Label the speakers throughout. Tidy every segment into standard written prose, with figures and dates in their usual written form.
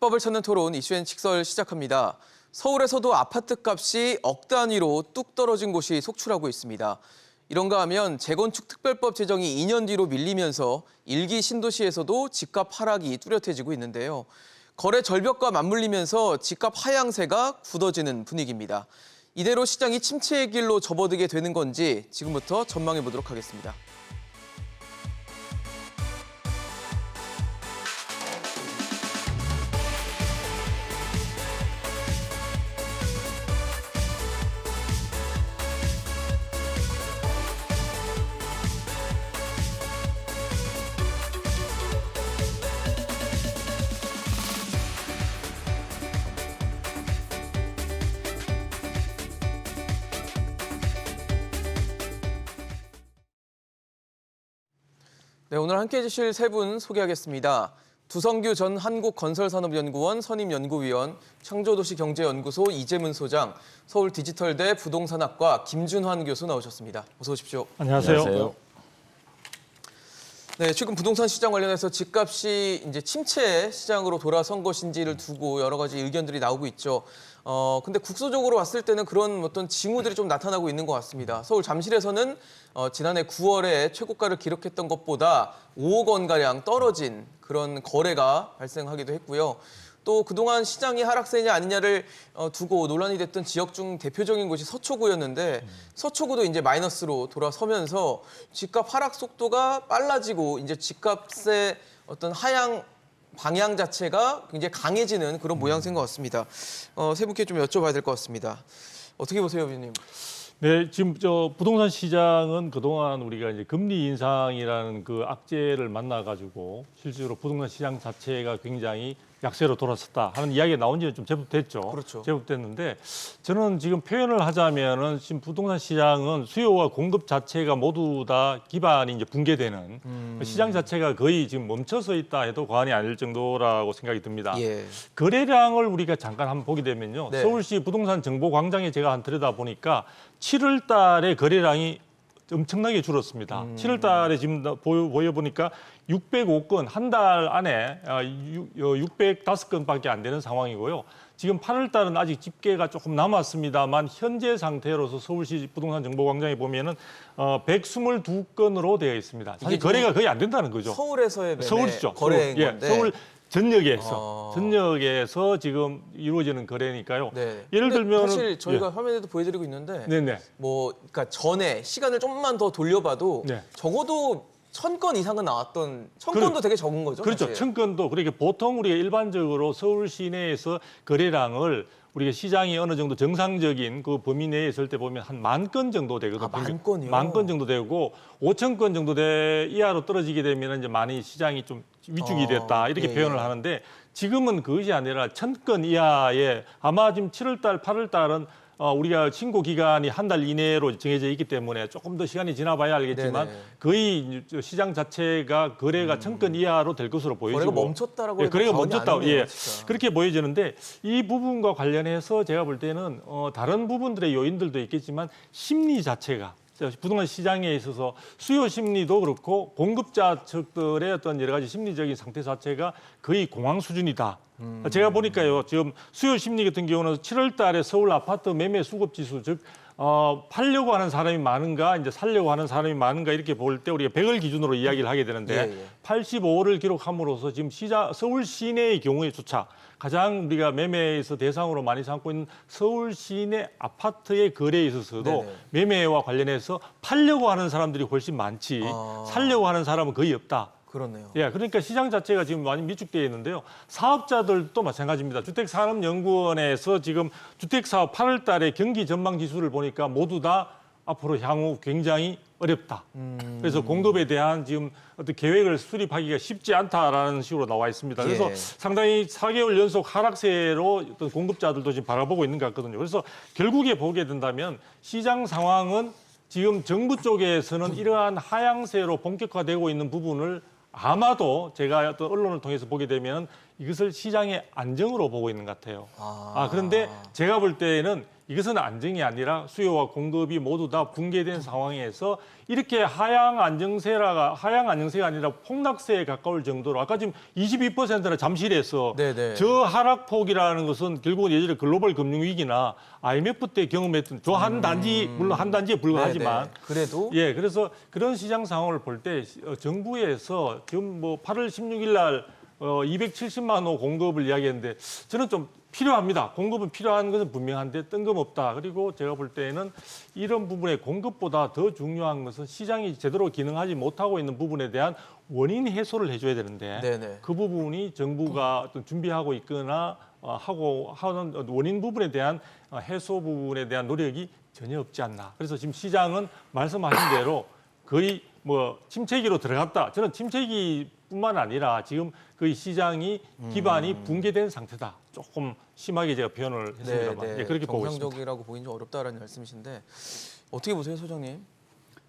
Speaker 1: 해법을 찾는 토론 이슈엔 직설 시작합니다. 서울에서도 아파트 값이 억 단위로 뚝 떨어진 곳이 속출하고 있습니다. 이런가 하면 재건축 특별법 제정이 2년 뒤로 밀리면서 일기 신도시에서도 집값 하락이 뚜렷해지고 있는데요. 거래 절벽과 맞물리면서 집값 하향세가 굳어지는 분위기입니다. 이대로 시장이 침체의 길로 접어들게 되는 건지 지금부터 전망해 보도록 하겠습니다. 네, 오늘 함께해 주실 세 분 소개하겠습니다. 두성규 전 한국건설산업연구원 선임연구위원, 창조도시경제연구소 이재문 소장, 서울디지털대 부동산학과 김준환 교수 나오셨습니다. 어서 오십시오.
Speaker 2: 안녕하세요.
Speaker 1: 네, 최근 부동산 시장 관련해서 집값이 이제 침체 시장으로 돌아선 것인지를 두고 여러 가지 의견들이 나오고 있죠. 근데 국소적으로 봤을 때는 그런 어떤 징후들이 좀 나타나고 있는 것 같습니다. 서울 잠실에서는 지난해 9월에 최고가를 기록했던 것보다 5억 원가량 떨어진 그런 거래가 발생하기도 했고요. 또 그동안 시장이 하락세냐 아니냐를 두고 논란이 됐던 지역 중 대표적인 곳이 서초구였는데 서초구도 이제 마이너스로 돌아서면서 집값 하락 속도가 빨라지고 이제 집값의 어떤 하향 방향 자체가 굉장히 강해지는 그런 모양새인 것 같습니다. 세 분께 좀 여쭤봐야 될 것 같습니다. 어떻게 보세요, 위원님?
Speaker 2: 네, 지금 부동산 시장은 그동안 우리가 이제 금리 인상이라는 그 악재를 만나가지고 실제로 부동산 시장 자체가 굉장히 약세로 돌아섰다 하는 이야기가 나온 지는 좀 제법 됐죠.
Speaker 1: 그렇죠.
Speaker 2: 제법 됐는데 저는 지금 표현을 하자면은 지금 부동산 시장은 수요와 공급 자체가 모두 다 기반이 이제 붕괴되는 시장 자체가 거의 지금 멈춰서 있다 해도 과언이 아닐 정도라고 생각이 듭니다.
Speaker 1: 예.
Speaker 2: 거래량을 우리가 잠깐 한번 보게 되면요.
Speaker 1: 네.
Speaker 2: 서울시 부동산 정보광장에 제가 한 들여다 보니까 7월 달에 거래량이 엄청나게 줄었습니다. 7월 달에 지금 보여보니까 605건, 한 달 안에 605건밖에 안 되는 상황이고요. 지금 8월 달은 아직 집계가 조금 남았습니다만 현재 상태로서 서울시 부동산 정보광장에 보면은 122건으로 되어 있습니다. 사실 거래가 거의 안 된다는 거죠.
Speaker 1: 서울에서의 매매
Speaker 2: 서울이죠.
Speaker 1: 거래인
Speaker 2: 서울,
Speaker 1: 건데.
Speaker 2: 서울 전역에서 지금 이루어지는 거래니까요.
Speaker 1: 네.
Speaker 2: 예를 들면
Speaker 1: 사실 저희가 화면에도 보여드리고 있는데
Speaker 2: 네네.
Speaker 1: 그러니까 전에 시간을 좀만 더 돌려봐도
Speaker 2: 네.
Speaker 1: 적어도 1000건 이상은 나왔던 1000건도 되게 적은 거죠.
Speaker 2: 그렇죠.
Speaker 1: 사실.
Speaker 2: 1000건도 그렇게 보통 우리가 일반적으로 서울 시내에서 거래량을 우리가 시장이 어느 정도 정상적인 그 범위 내에 있을 때 보면 한 10,000건 정도 되거든요.
Speaker 1: 아, 10,000건이요?
Speaker 2: 10,000건 정도 되고 5,000건 정도 이하로 떨어지게 되면 이제 많이 시장이 좀 위축이 됐다 이렇게
Speaker 1: 예,
Speaker 2: 표현을
Speaker 1: 예.
Speaker 2: 하는데 지금은 그것이 아니라 1,000건 이하에 아마 지금 7월 달, 8월 달은 우리가 신고 기간이 한 달 이내로 정해져 있기 때문에 조금 더 시간이 지나봐야 알겠지만
Speaker 1: 네네.
Speaker 2: 거의 시장 자체가 거래가 1,000건 이하로 될 것으로 보여지고
Speaker 1: 거래가 멈췄다라고
Speaker 2: 예,
Speaker 1: 해도
Speaker 2: 거래가
Speaker 1: 과언이
Speaker 2: 멈췄다.
Speaker 1: 아니네요,
Speaker 2: 예,
Speaker 1: 진짜.
Speaker 2: 그렇게 보여지는데 이 부분과 관련해서 제가 볼 때는 다른 부분들의 요인들도 있겠지만 심리 자체가 부동산 시장에 있어서 수요 심리도 그렇고 공급자 측들의 어떤 여러 가지 심리적인 상태 자체가 거의 공황 수준이다. 제가 보니까요, 지금 수요 심리 같은 경우는 7월 달에 서울 아파트 매매 수급 지수, 즉 팔려고 하는 사람이 많은가, 이제 살려고 하는 사람이 많은가 이렇게 볼 때 우리가 100을 기준으로 이야기를 하게 되는데
Speaker 1: 예.
Speaker 2: 85를 기록함으로써 지금 서울 시내의 경우에조차 가장 우리가 매매에서 대상으로 많이 삼고 있는 서울 시내 아파트의 거래에 있어서도
Speaker 1: 네네.
Speaker 2: 매매와 관련해서 팔려고 하는 사람들이 훨씬 많지 살려고 하는 사람은 거의 없다.
Speaker 1: 그렇네요.
Speaker 2: 예, 그러니까 시장 자체가 지금 많이 위축되어 있는데요. 사업자들도 마찬가지입니다. 주택산업연구원에서 지금 주택사업 8월 달에 경기 전망 지수를 보니까 모두 다 앞으로 향후 굉장히 어렵다. 그래서 공급에 대한 지금 어떤 계획을 수립하기가 쉽지 않다라는 식으로 나와 있습니다. 그래서
Speaker 1: 예.
Speaker 2: 상당히 4개월 연속 하락세로 어떤 공급자들도 지금 바라보고 있는 것 같거든요. 그래서 결국에 보게 된다면 시장 상황은 지금 정부 쪽에서는 이러한 하향세로 본격화되고 있는 부분을 아마도 제가 어떤 언론을 통해서 보게 되면 이것을 시장의 안정으로 보고 있는 것 같아요. 그런데 제가 볼 때는 이것은 안정이 아니라 수요와 공급이 모두 다 붕괴된 상황에서 이렇게 하향 안정세가 아니라 폭락세에 가까울 정도로 아까 지금 22%나 잠실에서
Speaker 1: 네네.
Speaker 2: 저 하락폭이라는 것은 결국은 예전에 글로벌 금융위기나 IMF 때 경험했던 저 한 단지 물론 한 단지에 불과하지만
Speaker 1: 네네. 그래도
Speaker 2: 예, 그래서 그런 시장 상황을 볼 때 정부에서 지금 뭐 8월 16일 날 270만 호 공급을 이야기했는데 저는 좀 필요합니다. 공급은 필요한 것은 분명한데 뜬금없다. 그리고 제가 볼 때는 이런 부분의 공급보다 더 중요한 것은 시장이 제대로 기능하지 못하고 있는 부분에 대한 원인 해소를 해줘야 되는데
Speaker 1: 네네.
Speaker 2: 그 부분이 정부가 어떤 준비하고 있거나 하는 원인 부분에 대한 해소 부분에 대한 노력이 전혀 없지 않나. 그래서 지금 시장은 말씀하신 대로 거의 뭐 침체기로 들어갔다. 저는 침체기뿐만 아니라 지금 거의 시장이 기반이 붕괴된 상태다. 조금 심하게 제가 표현을 했습니다만 예, 그렇게 보고 있습니다.
Speaker 1: 정상적이라고 보기는 좀 어렵다라는 말씀이신데 어떻게 보세요, 소장님?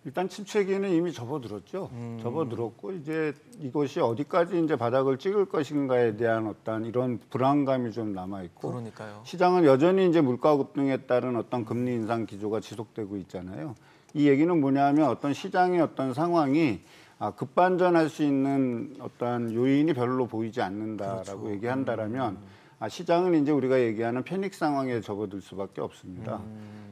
Speaker 3: 일단 침체기는 이미 접어들었죠. 접어들었고 이제 이것이 어디까지 이제 바닥을 찍을 것인가에 대한 어떤 이런 불안감이 좀 남아 있고
Speaker 1: 그러니까요.
Speaker 3: 시장은 여전히 이제 물가 급등에 따른 어떤 금리 인상 기조가 지속되고 있잖아요. 이 얘기는 뭐냐면 어떤 시장의 어떤 상황이 급반전할 수 있는 어떤 요인이 별로 보이지 않는다라고
Speaker 1: 그렇죠.
Speaker 3: 얘기한다라면 시장은 이제 우리가 얘기하는 패닉 상황에 접어들 수밖에 없습니다.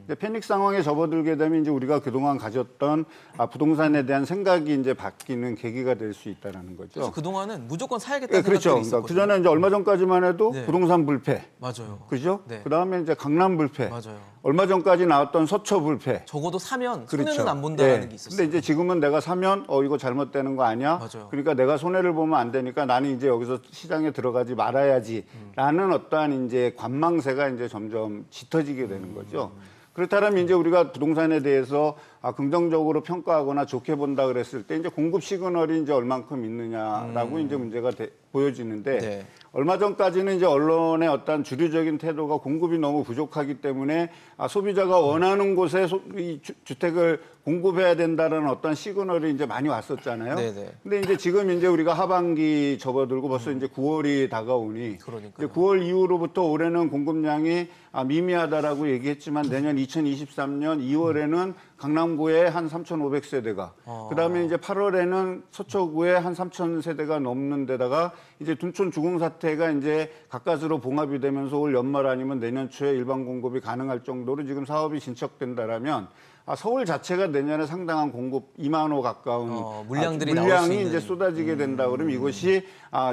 Speaker 3: 근데 패닉 상황에 접어들게 되면 이제 우리가 그동안 가졌던 부동산에 대한 생각이 이제 바뀌는 계기가 될 수 있다라는 거죠.
Speaker 1: 그래서 그동안은 무조건 사야겠다는
Speaker 3: 예, 그렇죠.
Speaker 1: 생각들이
Speaker 3: 그러니까
Speaker 1: 있었거든요.
Speaker 3: 그 전에 이제 얼마 전까지만 해도
Speaker 1: 네.
Speaker 3: 부동산 불패,
Speaker 1: 맞아요.
Speaker 3: 그죠?
Speaker 1: 네.
Speaker 3: 그 다음에 이제 강남 불패,
Speaker 1: 맞아요.
Speaker 3: 얼마 전까지 나왔던 서초 불패.
Speaker 1: 적어도 사면
Speaker 3: 그렇죠.
Speaker 1: 손해는 안 본다는
Speaker 3: 예.
Speaker 1: 게 있었어요.
Speaker 3: 근데 이제 지금은 내가 사면 이거 잘못되는 거 아니야?
Speaker 1: 맞아요.
Speaker 3: 그러니까 내가 손해를 보면 안 되니까 나는 이제 여기서 시장에 들어가지 말아야지라는 어떠한 이제 관망세가 이제 점점 짙어지게 되는 거죠. 그렇다면 이제 우리가 부동산에 대해서 긍정적으로 평가하거나 좋게 본다 그랬을 때 이제 공급 시그널이 이제 얼만큼 있느냐라고 이제 문제가 보여지는데
Speaker 1: 네.
Speaker 3: 얼마 전까지는 이제 언론의 어떤 주류적인 태도가 공급이 너무 부족하기 때문에 소비자가 원하는 곳에 이 주택을 공급해야 된다는 어떤 시그널이 이제 많이 왔었잖아요.
Speaker 1: 네네.
Speaker 3: 근데 이제 지금 이제 우리가 하반기 접어들고 벌써 이제 9월이 다가오니
Speaker 1: 그러니까요.
Speaker 3: 이제 9월 이후로부터 올해는 공급량이 미미하다라고 얘기했지만 내년 2023년 2월에는 강남구에 한 3,500세대가 그다음에 이제 8월에는 서초구에 한 3,000세대가 넘는 데다가 이제 둔촌 주공 사태가 이제 가까스로 봉합이 되면서 올 연말 아니면 내년 초에 일반 공급이 가능할 정도로 지금 사업이 진척된다라면 서울 자체가 내년에 상당한 공급 2만 호 가까운
Speaker 1: 물량들이 나올 수
Speaker 3: 물량이
Speaker 1: 있는.
Speaker 3: 이제 쏟아지게 된다 그러면 이것이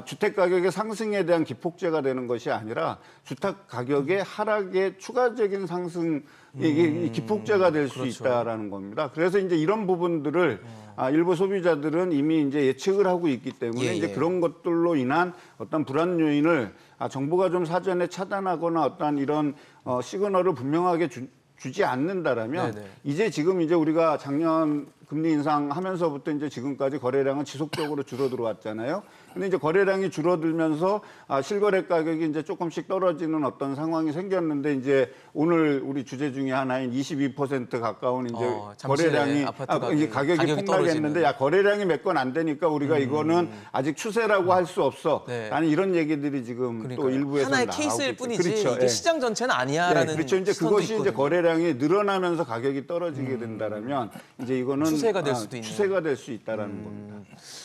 Speaker 3: 주택 가격의 상승에 대한 기폭제가 되는 것이 아니라 주택 가격의 하락의 추가적인 상승 이 기폭제가 될 수
Speaker 1: 그렇죠.
Speaker 3: 있다라는 겁니다. 그래서 이제 이런 부분들을 일부 소비자들은 이미 이제 예측을 하고 있기 때문에
Speaker 1: 예,
Speaker 3: 이제
Speaker 1: 예.
Speaker 3: 그런 것들로 인한 어떤 불안 요인을 정부가 좀 사전에 차단하거나 어떤 이런 시그널을 분명하게 주지 않는다라면
Speaker 1: 네네.
Speaker 3: 이제 지금 이제 우리가 작년 금리 인상하면서부터 이제 지금까지 거래량은 지속적으로 줄어들어 왔잖아요. 근데 이제 거래량이 줄어들면서 실거래 가격이 이제 조금씩 떨어지는 어떤 상황이 생겼는데 이제 오늘 우리 주제 중에 하나인 22% 가까운 이제
Speaker 1: 잠실의
Speaker 3: 거래량이
Speaker 1: 아파트
Speaker 3: 이제 가격이 폭락했는데
Speaker 1: 떨어지는.
Speaker 3: 거래량이 몇 건 안 되니까 우리가 이거는 아직 추세라고 할 수 없어.
Speaker 1: 네.
Speaker 3: 라는 이런 얘기들이 지금 또
Speaker 1: 그러니까요.
Speaker 3: 일부에서
Speaker 1: 하나의
Speaker 3: 나오고
Speaker 1: 케이스일
Speaker 3: 있죠.
Speaker 1: 뿐이지
Speaker 3: 그렇죠.
Speaker 1: 이게
Speaker 3: 예.
Speaker 1: 시장 전체는 아니야라는
Speaker 3: 네, 그렇죠. 이제
Speaker 1: 시선도
Speaker 3: 그것이 이제
Speaker 1: 있거든요.
Speaker 3: 거래량이 늘어나면서 가격이 떨어지게 된다라면 이제 이거는
Speaker 1: 추세가 될 수도 있는.
Speaker 3: 추세가 될 수 있다라는 겁니다.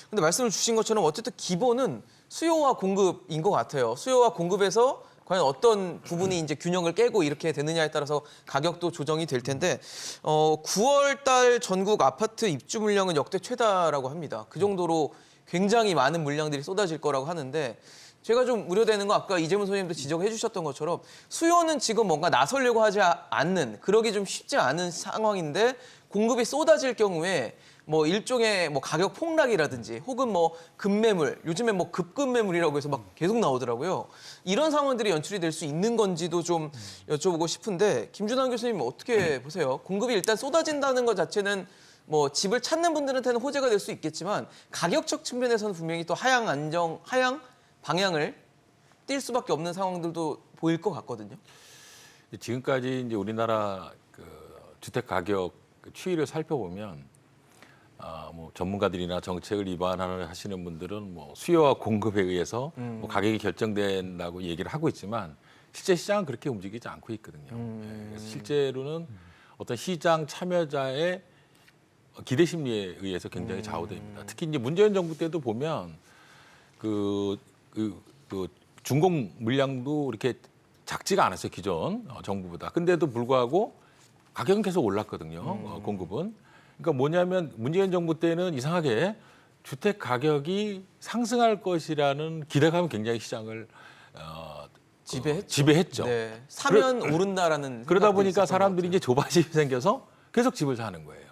Speaker 1: 근데 말씀을 주신 것처럼 어쨌든 기본은 수요와 공급인 것 같아요. 수요와 공급에서 과연 어떤 부분이 이제 균형을 깨고 이렇게 되느냐에 따라서 가격도 조정이 될 텐데 9월 달 전국 아파트 입주 물량은 역대 최다라고 합니다. 그 정도로 굉장히 많은 물량들이 쏟아질 거라고 하는데 제가 좀 우려되는 건 아까 이재문 소장님도 지적해 주셨던 것처럼 수요는 지금 뭔가 나서려고 하지 않는 그러기 좀 쉽지 않은 상황인데 공급이 쏟아질 경우에 뭐 일종의 뭐 가격 폭락이라든지 혹은 뭐 급매물 요즘에 뭐 급급매물이라고 해서 막 계속 나오더라고요. 이런 상황들이 연출이 될 수 있는 건지도 좀 여쭤보고 싶은데 김준환 교수님 어떻게 보세요? 공급이 일단 쏟아진다는 것 자체는 뭐 집을 찾는 분들한테는 호재가 될 수 있겠지만 가격적 측면에서는 분명히 또 하향 방향을 띌 수밖에 없는 상황들도 보일 것 같거든요.
Speaker 4: 지금까지 이제 우리나라 그 주택 가격 추이를 살펴보면 뭐 전문가들이나 정책을 하시는 분들은 뭐 수요와 공급에 의해서 뭐 가격이 결정된다고 얘기를 하고 있지만 실제 시장은 그렇게 움직이지 않고 있거든요. 그래서 실제로는 어떤 시장 참여자의 기대 심리에 의해서 굉장히 좌우됩니다. 특히 이제 문재인 정부 때도 보면 그 준공 물량도 이렇게 작지가 않았어요, 기존 정부보다. 근데도 불구하고 가격은 계속 올랐거든요, 공급은. 그러니까 뭐냐면 문재인 정부 때는 이상하게 주택 가격이 상승할 것이라는 기대감이 굉장히 시장을 지배했죠.
Speaker 1: 네. 사면 오른다라는
Speaker 4: 그러다
Speaker 1: 생각도
Speaker 4: 보니까
Speaker 1: 있었던
Speaker 4: 사람들이
Speaker 1: 것
Speaker 4: 이제 조바심이 생겨서 계속 집을 사는 거예요.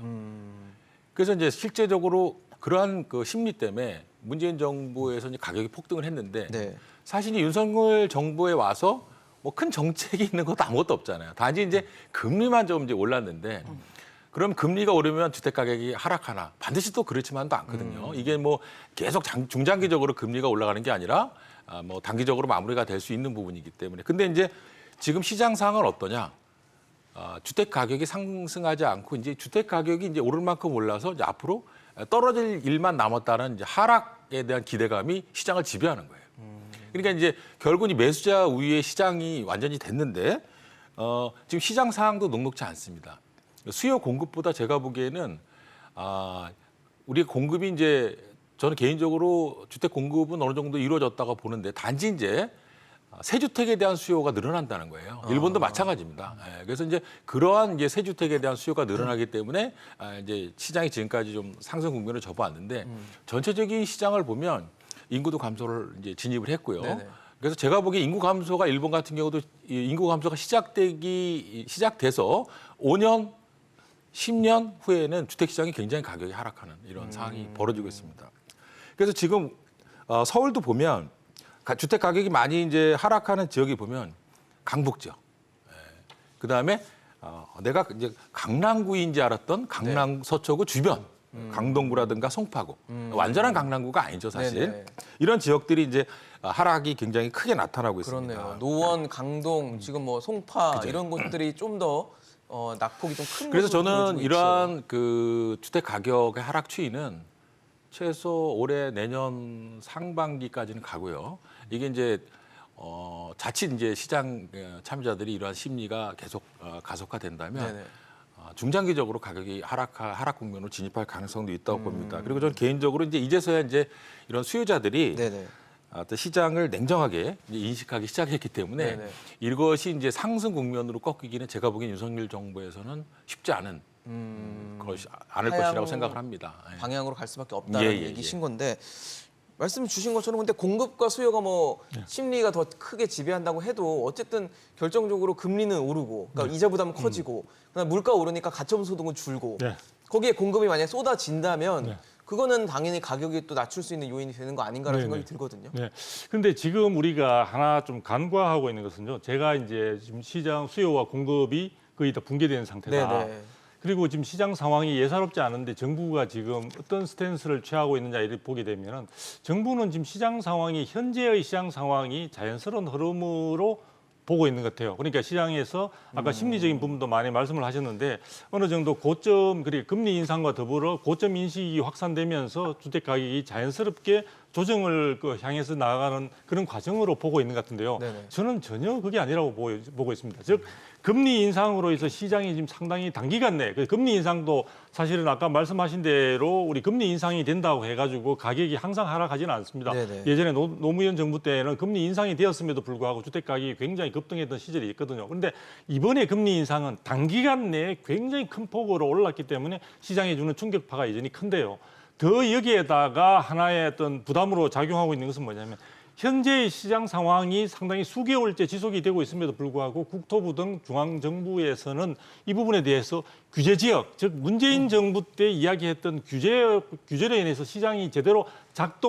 Speaker 4: 그래서 이제 실제적으로 그러한 그 심리 때문에 문재인 정부에서 이제 가격이 폭등을 했는데
Speaker 1: 네.
Speaker 4: 사실 이 윤석열 정부에 와서 뭐 큰 정책이 있는 것도 아무것도 없잖아요. 단지 이제 금리만 좀 이제 올랐는데 그럼 금리가 오르면 주택 가격이 하락하나? 반드시 또 그렇지만도 않거든요. 이게 뭐 계속 중장기적으로 금리가 올라가는 게 아니라 뭐 단기적으로 마무리가 될 수 있는 부분이기 때문에. 근데 이제 지금 시장 상황은 어떠냐? 주택 가격이 상승하지 않고 이제 주택 가격이 이제 오를 만큼 올라서 이제 앞으로 떨어질 일만 남았다는 이제 하락에 대한 기대감이 시장을 지배하는 거예요. 그러니까 이제 결국은 이 매수자 우위의 시장이 완전히 됐는데 지금 시장 상황도 녹록지 않습니다. 수요 공급보다 제가 보기에는 우리 공급이 이제 저는 개인적으로 주택 공급은 어느 정도 이루어졌다고 보는데 단지 이제 새 주택에 대한 수요가 늘어난다는 거예요. 일본도 마찬가지입니다. 예, 그래서 이제 그러한 이제 새 주택에 대한 수요가 늘어나기 때문에 이제 시장이 지금까지 좀 상승 국면을 접어왔는데 전체적인 시장을 보면 인구도 감소를 이제 진입을 했고요.
Speaker 1: 네네.
Speaker 4: 그래서 제가 보기에 인구 감소가 일본 같은 경우도 이 인구 감소가 시작돼서 5년, 10년 후에는 주택 시장이 굉장히 가격이 하락하는 이런 상황이 벌어지고 있습니다. 그래서 지금 서울도 보면 주택 가격이 많이 이제 하락하는 지역이 보면 강북 지역. 그다음에 내가 이제 강남구인지 알았던 강남 서초구 주변, 강동구라든가 송파구. 완전한 강남구가 아니죠, 사실.
Speaker 1: 네네.
Speaker 4: 이런 지역들이 이제 하락이 굉장히 크게 나타나고 있습니다.
Speaker 1: 그렇네요. 노원, 강동, 지금 뭐 송파 이런 곳들이 좀 더 낙폭이 좀 큰.
Speaker 4: 그래서
Speaker 1: 모습을
Speaker 4: 저는
Speaker 1: 보여주고
Speaker 4: 이러한 그 주택 가격의 하락 추이는 최소 올해 내년 상반기까지는 가고요. 이게 이제 자칫 이제 시장 참여자들이 이러한 심리가 계속 가속화된다면
Speaker 1: 네네.
Speaker 4: 중장기적으로 가격이 하락 국면으로 진입할 가능성도 있다고 봅니다. 그리고 저는 개인적으로 이제서야 이제 이런 수요자들이
Speaker 1: 네네.
Speaker 4: 어떤 시장을 냉정하게 이제 인식하기 시작했기 때문에
Speaker 1: 네네.
Speaker 4: 이것이 이제 상승 국면으로 꺾이기는 제가 보기엔 윤석열 정부에서는 쉽지 않을
Speaker 1: 하향
Speaker 4: 것이라고 생각을 합니다. 예.
Speaker 1: 방향으로 갈 수밖에 없다는
Speaker 4: 예.
Speaker 1: 얘기신 건데 말씀 주신 것처럼 근데 공급과 수요가 뭐
Speaker 4: 네.
Speaker 1: 심리가 더 크게 지배한다고 해도 어쨌든 결정적으로 금리는 오르고 그러니까 이자 부담은 커지고 그다음 물가 오르니까 가처분 소득은 줄고
Speaker 2: 네.
Speaker 1: 거기에 공급이 만약에 쏟아진다면
Speaker 2: 네.
Speaker 1: 그거는 당연히 가격이 또 낮출 수 있는 요인이 되는 거 아닌가라는
Speaker 2: 네,
Speaker 1: 생각이
Speaker 2: 네.
Speaker 1: 들거든요.
Speaker 2: 네. 근데 지금 우리가 하나 좀 간과하고 있는 것은요. 제가 이제 지금 시장 수요와 공급이 거의 다 붕괴되는 상태다.
Speaker 1: 네네.
Speaker 2: 그리고 지금 시장 상황이 예사롭지 않은데 정부가 지금 어떤 스탠스를 취하고 있느냐를 보게 되면은 정부는 지금 시장 상황이 현재의 시장 상황이 자연스러운 흐름으로 보고 있는 것 같아요. 그러니까 시장에서 아까 심리적인 부분도 많이 말씀을 하셨는데 어느 정도 고점, 그리고 금리 인상과 더불어 고점 인식이 확산되면서 주택 가격이 자연스럽게 조정을 향해서 나아가는 그런 과정으로 보고 있는 것 같은데요.
Speaker 1: 네네.
Speaker 2: 저는 전혀 그게 아니라고 보고 있습니다. 즉 금리 인상으로 해서 시장이 지금 상당히 단기간 내에 금리 인상도 사실은 아까 말씀하신 대로 우리 금리 인상이 된다고 해가지고 가격이 항상 하락하지는 않습니다.
Speaker 1: 네네.
Speaker 2: 예전에 노무현 정부 때는 금리 인상이 되었음에도 불구하고 주택 가격이 굉장히 급등했던 시절이 있거든요. 그런데 이번에 금리 인상은 단기간 내에 굉장히 큰 폭으로 올랐기 때문에 시장에 주는 충격파가 여전히 큰데요. 더 여기에다가 하나의 어떤 부담으로 작용하고 있는 것은 뭐냐면 현재의 시장 상황이 상당히 수개월째 지속이 되고 있음에도 불구하고 국토부 등 중앙정부에서는 이 부분에 대해서 규제 지역, 즉 문재인 정부 때 이야기했던 규제로 인해서 시장이 제대로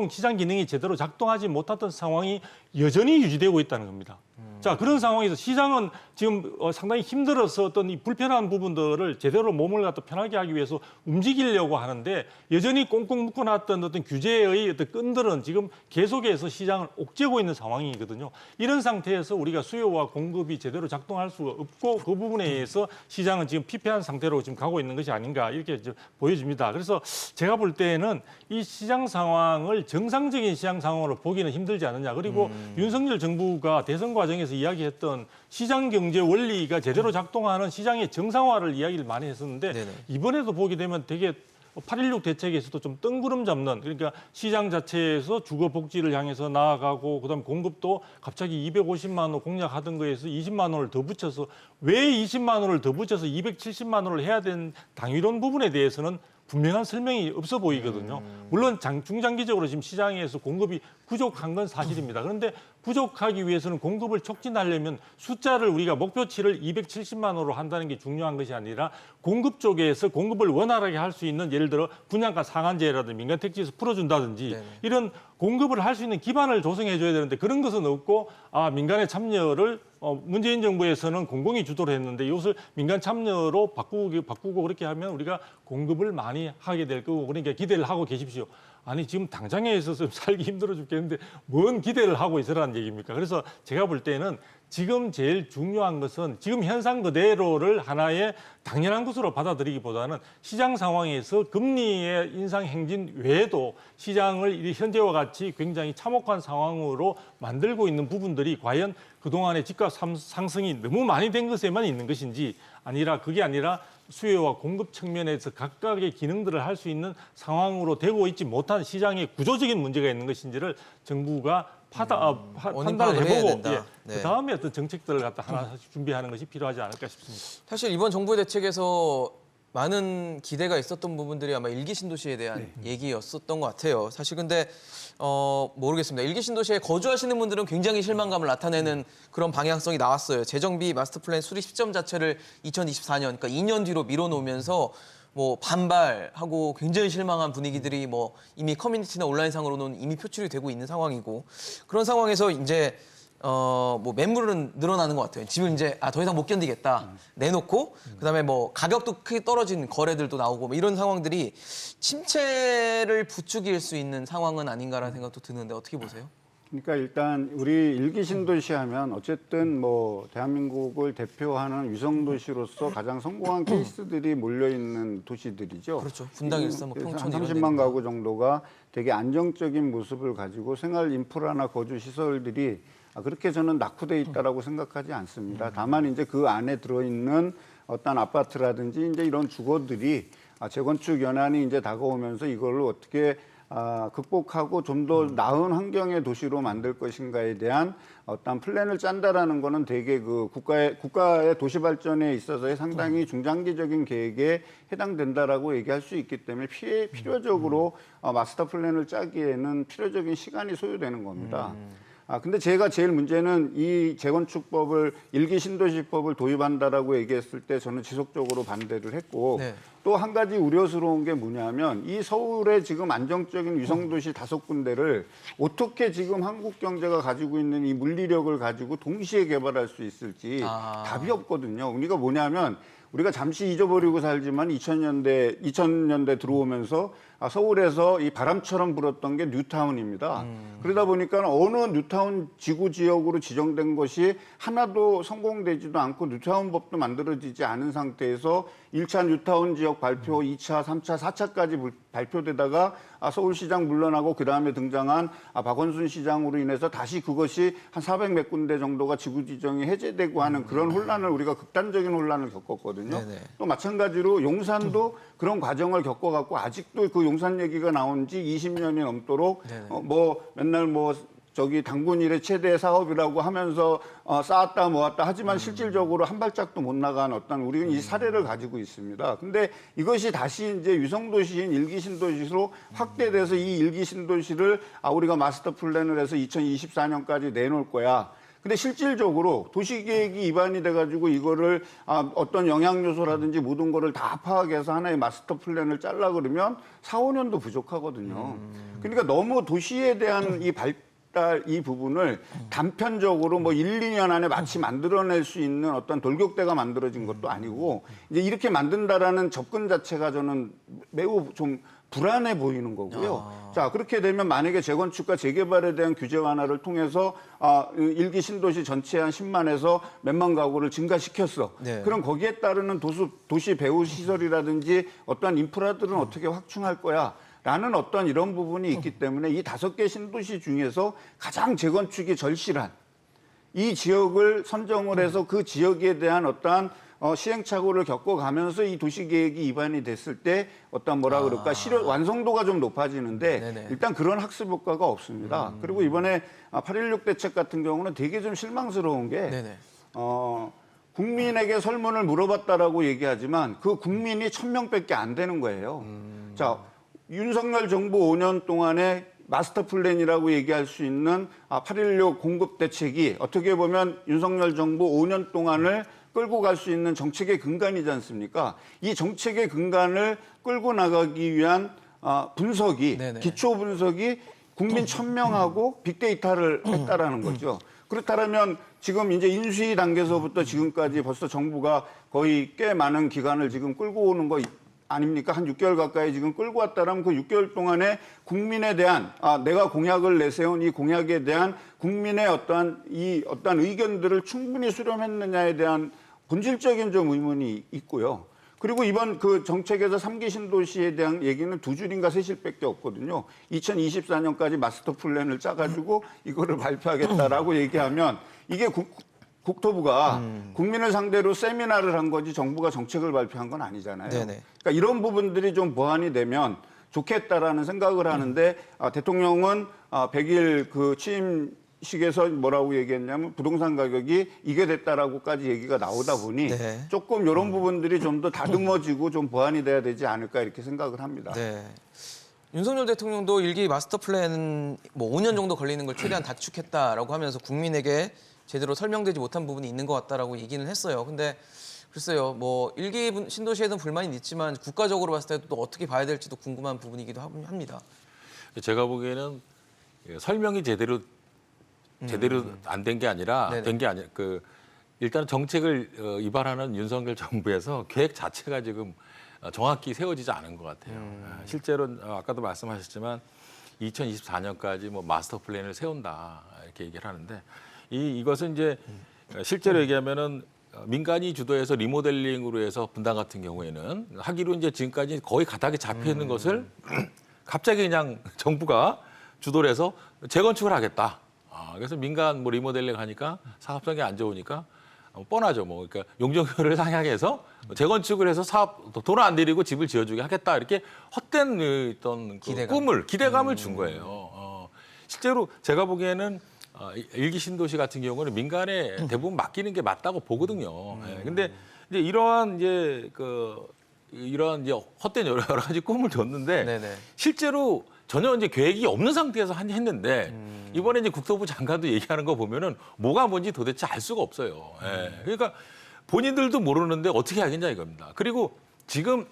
Speaker 2: 시장 기능이 제대로 작동하지 못했던 상황이 여전히 유지되고 있다는 겁니다. 자, 그런 상황에서 시장은 지금 상당히 힘들어서 어떤 이 불편한 부분들을 제대로 몸을 갖다 편하게 하기 위해서 움직이려고 하는데 여전히 꽁꽁 묶어놨던 어떤 규제의 어떤 끈들은 지금 계속해서 시장을 옥죄고 있는 상황이거든요. 이런 상태에서 우리가 수요와 공급이 제대로 작동할 수가 없고 그 부분에 의해서 시장은 지금 피폐한 상태로 지금 가고 있는 것이 아닌가 이렇게 보여집니다. 그래서 제가 볼 때는 이 시장 상황을 정상적인 시장 상황으로 보기는 힘들지 않느냐. 그리고 윤석열 정부가 대선 과정에서 대통령께서 이야기했던 시장 경제 원리가 제대로 작동하는 시장의 정상화를 이야기를 많이 했었는데
Speaker 1: 네네.
Speaker 2: 이번에도 보게 되면 되게 8.16 대책에서도 좀 뜬구름 잡는 그러니까 시장 자체에서 주거 복지를 향해서 나아가고 그다음 공급도 갑자기 250만 원 공약하던 거에서 20만 원을 더 붙여서 왜 20만 원을 더 붙여서 270만 원을 해야 되는 당위론 부분에 대해서는 분명한 설명이 없어 보이거든요. 물론 중장기적으로 지금 시장에서 공급이 부족한 건 사실입니다. 그런데 부족하기 위해서는 공급을 촉진하려면 숫자를 우리가 목표치를 270만 원으로 한다는 게 중요한 것이 아니라 공급 쪽에서 공급을 원활하게 할 수 있는 예를 들어 분양가 상한제라든지 민간택지에서 풀어준다든지
Speaker 1: 네네.
Speaker 2: 이런 공급을 할 수 있는 기반을 조성해 줘야 되는데 그런 것은 없고 민간의 참여를 문재인 정부에서는 공공이 주도를 했는데 이것을 민간 참여로 바꾸고 그렇게 하면 우리가 공급을 많이 하게 될 거고 그러니까 기대를 하고 계십시오. 아니 지금 당장에 있어서 살기 힘들어 죽겠는데 뭔 기대를 하고 있으라는 얘기입니까? 그래서 제가 볼 때는 지금 제일 중요한 것은 지금 현상 그대로를 하나의 당연한 것으로 받아들이기보다는 시장 상황에서 금리의 인상 행진 외에도 시장을 현재와 같이 굉장히 참혹한 상황으로 만들고 있는 부분들이 과연 그동안의 집값 상승이 너무 많이 된 것에만 있는 것인지 그게 아니라 수요와 공급 측면에서 각각의 기능들을 할 수 있는 상황으로 되고 있지 못한 시장의 구조적인 문제가 있는 것인지를 정부가 판단을
Speaker 1: 해야
Speaker 2: 해보고
Speaker 1: 된다. 네.
Speaker 2: 그다음에 어떤 정책들을 갖다 하나씩 준비하는 것이 필요하지 않을까 싶습니다.
Speaker 1: 사실 이번 정부의 대책에서 많은 기대가 있었던 부분들이 아마 일기 신도시에 대한 얘기였었던 것 같아요. 사실 근데 모르겠습니다. 일기 신도시에 거주하시는 분들은 굉장히 실망감을 나타내는 그런 방향성이 나왔어요. 재정비 마스터 플랜 수립 시점 자체를 2024년, 그러니까 2년 뒤로 밀어놓으면서 뭐 반발하고 굉장히 실망한 분위기들이 뭐 이미 커뮤니티나 온라인상으로는 이미 표출이 되고 있는 상황이고 그런 상황에서 이제 뭐 매물은 늘어나는 것 같아요. 집을 이제 더 이상 못 견디겠다 내놓고 그다음에 뭐 가격도 크게 떨어진 거래들도 나오고 뭐 이런 상황들이 침체를 부추길 수 있는 상황은 아닌가라는 생각도 드는데 어떻게 보세요?
Speaker 3: 그러니까 일단 우리 일기 신도시 하면 어쨌든 뭐 대한민국을 대표하는 위성 도시로서 가장 성공한 케이스들이 몰려 있는 도시들이죠.
Speaker 1: 그렇죠. 분당, 일산, 뭐
Speaker 3: 그래서
Speaker 1: 평촌
Speaker 3: 한
Speaker 1: 이런
Speaker 3: 30만
Speaker 1: 데니까.
Speaker 3: 가구 정도가 되게 안정적인 모습을 가지고 생활 인프라나 거주 시설들이 그렇게 저는 낙후돼 있다라고 생각하지 않습니다. 다만 이제 그 안에 들어있는 어떤 아파트라든지 이제 이런 주거들이 재건축 연한이 이제 다가오면서 이걸로 어떻게 극복하고 좀 더 나은 환경의 도시로 만들 것인가에 대한 어떤 플랜을 짠다라는 거는 되게 그 국가의 도시 발전에 있어서의 상당히 중장기적인 계획에 해당된다라고 얘기할 수 있기 때문에 필요적으로 마스터 플랜을 짜기에는 필요적인 시간이 소요되는 겁니다. 근데 제가 제일 문제는 이 재건축법을 일기 신도시법을 도입한다라고 얘기했을 때 저는 지속적으로 반대를 했고
Speaker 1: 네.
Speaker 3: 또 한 가지 우려스러운 게 뭐냐면 이 서울의 지금 안정적인 위성도시 5군데를 어떻게 지금 한국 경제가 가지고 있는 이 물리력을 가지고 동시에 개발할 수 있을지 답이 없거든요. 우리가 뭐냐면 우리가 잠시 잊어버리고 살지만 2000년대 들어오면서 서울에서 이 바람처럼 불었던 게 뉴타운입니다. 그러다 보니까 어느 뉴타운 지구 지역으로 지정된 것이 하나도 성공되지도 않고 뉴타운 법도 만들어지지 않은 상태에서 1차 뉴타운 지역 발표, 2차, 3차, 4차까지 발표되다가 서울시장 물러나고 그다음에 등장한 박원순 시장으로 인해서 다시 그것이 한 400몇 군데 정도가 지구 지정이 해제되고 하는 그런 혼란을 우리가 극단적인 혼란을 겪었거든요.
Speaker 1: 네네.
Speaker 3: 또 마찬가지로 용산도 그런 과정을 겪어갖고 아직도 그 용산 얘기가 나온 지 20년이 넘도록 맨날 저기 당군 일의 최대 사업이라고 하면서 쌓았다 모았다 하지만 실질적으로 한 발짝도 못 나간 어떤 우리는 이 사례를 가지고 있습니다. 근데 이것이 다시 이제 위성도시인 일기신도시로 확대돼서 이 일기신도시를 우리가 마스터 플랜을 해서 2024년까지 내놓을 거야. 근데 실질적으로 도시계획이 입안이 돼가지고 이거를 어떤 영향요소라든지 모든 거를 다 파악해서 하나의 마스터 플랜을 짜려 그러면 4, 5년도 부족하거든요. 그러니까 너무 도시에 대한 이 부분을 단편적으로 1, 2년 안에 마치 만들어낼 수 있는 어떤 돌격대가 만들어진 것도 아니고 이제 이렇게 만든다라는 접근 자체가 저는 매우 좀 불안해 보이는 거고요. 자, 그렇게 되면 만약에 재건축과 재개발에 대한 규제 완화를 통해서 일기 신도시 전체에 한 10만에서 몇만 가구를 증가시켰어.
Speaker 1: 네.
Speaker 3: 그럼 거기에 따르는 도시 배후 시설이라든지 어떤 인프라들은 어떻게 확충할 거야? 라는 어떤 이런 부분이 있기 때문에 이 5개 신도시 중에서 가장 재건축이 절실한 이 지역을 선정을 해서 그 지역에 대한 어떠한 시행착오를 겪어가면서 이 도시계획이 입안이 됐을 때 어떤 뭐라 그럴까 완성도가 좀 높아지는데
Speaker 1: 네네.
Speaker 3: 일단 그런 학습 효과가 없습니다. 그리고 이번에 8.16 대책 같은 경우는 되게 좀 실망스러운 게
Speaker 1: 네네.
Speaker 3: 국민에게 설문을 물어봤다라고 얘기하지만 그 국민이 1,000명밖에 안 되는 거예요. 자, 윤석열 정부 5년 동안에 마스터 플랜이라고 얘기할 수 있는 8.16 공급 대책이 어떻게 보면 윤석열 정부 5년 동안을 끌고 갈 수 있는 정책의 근간이지 않습니까? 이 정책의 근간을 끌고 나가기 위한 분석이,
Speaker 1: 네네.
Speaker 3: 기초 분석이 국민 1,000명하고 빅데이터를 했다라는 거죠. 그렇다면 지금 이제 인수위 단계에서부터 지금까지 벌써 정부가 거의 꽤 많은 기간을 지금 끌고 오는 거 아닙니까? 한 6개월 가까이 지금 끌고 왔다라면 그 6개월 동안에 국민에 대한 내가 공약을 내세운 이 공약에 대한 국민의 어떠한 의견들을 충분히 수렴했느냐에 대한 본질적인 좀 의문이 있고요. 그리고 이번 그 정책에서 3기 신도시에 대한 얘기는 2줄인가 3줄밖에 없거든요. 2024년까지 마스터 플랜을 짜가지고 이거를 발표하겠다라고 얘기하면 이게 국토부가 국민을 상대로 세미나를 한 거지 정부가 정책을 발표한 건 아니잖아요.
Speaker 1: 네네.
Speaker 3: 그러니까 이런 부분들이 좀 보완이 되면 좋겠다라는 생각을 하는데 대통령은 100일 그 취임식에서 뭐라고 얘기했냐면 부동산 가격이 이게 됐다라고까지 얘기가 나오다 보니
Speaker 1: 네.
Speaker 3: 조금 이런 부분들이 좀 더 다듬어지고 좀 보완이 돼야 되지 않을까 이렇게 생각을 합니다.
Speaker 1: 네. 윤석열 대통령도 일기 마스터 플랜 뭐 5년 정도 걸리는 걸 최대한 단축했다라고 하면서 국민에게 제대로 설명되지 못한 부분이 있는 것 같다라고 얘기는 했어요. 근데 글쎄요, 뭐 일기 신도시에는 불만이 있지만 국가적으로 봤을 때도 또 어떻게 봐야 될지도 궁금한 부분이기도 합니다.
Speaker 4: 제가 보기에는 설명이 제대로 안 된 게 아니라
Speaker 1: 네네.
Speaker 4: 일단 정책을 위반하는 윤석열 정부에서 계획 자체가 지금 정확히 세워지지 않은 것 같아요. 실제로 아까도 말씀하셨지만 2024년까지 뭐 마스터 플랜을 세운다 이렇게 얘기를 하는데 이것은 이제 실제로 얘기하면은 민간이 주도해서 리모델링으로 해서 분당 같은 경우에는 하기로 이제 지금까지 거의 가닥에 잡혀 있는 것을 갑자기 그냥 정부가 주도를 해서 재건축을 하겠다. 그래서 민간 뭐 리모델링 하니까 사업성이 안 좋으니까 뻔하죠. 뭐 그러니까 용적률을 상향해서 재건축을 해서 사업 돈을 안 들이고 집을 지어주게 하겠다 이렇게 헛된 어떤 기대감을 준 거예요. 실제로 제가 보기에는 일기 신도시 같은 경우는 민간에 대부분 맡기는 게 맞다고 보거든요. 근데 이제 이러한 헛된 여러 가지 꿈을 줬는데
Speaker 1: 네네.
Speaker 4: 실제로 전혀 이제 계획이 없는 상태에서 했는데 이번에 이제 국토부 장관도 얘기하는 거 보면은 뭐가 뭔지 도대체 알 수가 없어요. 그러니까 본인들도 모르는데 어떻게 하겠냐 이겁니다. 그리고 지금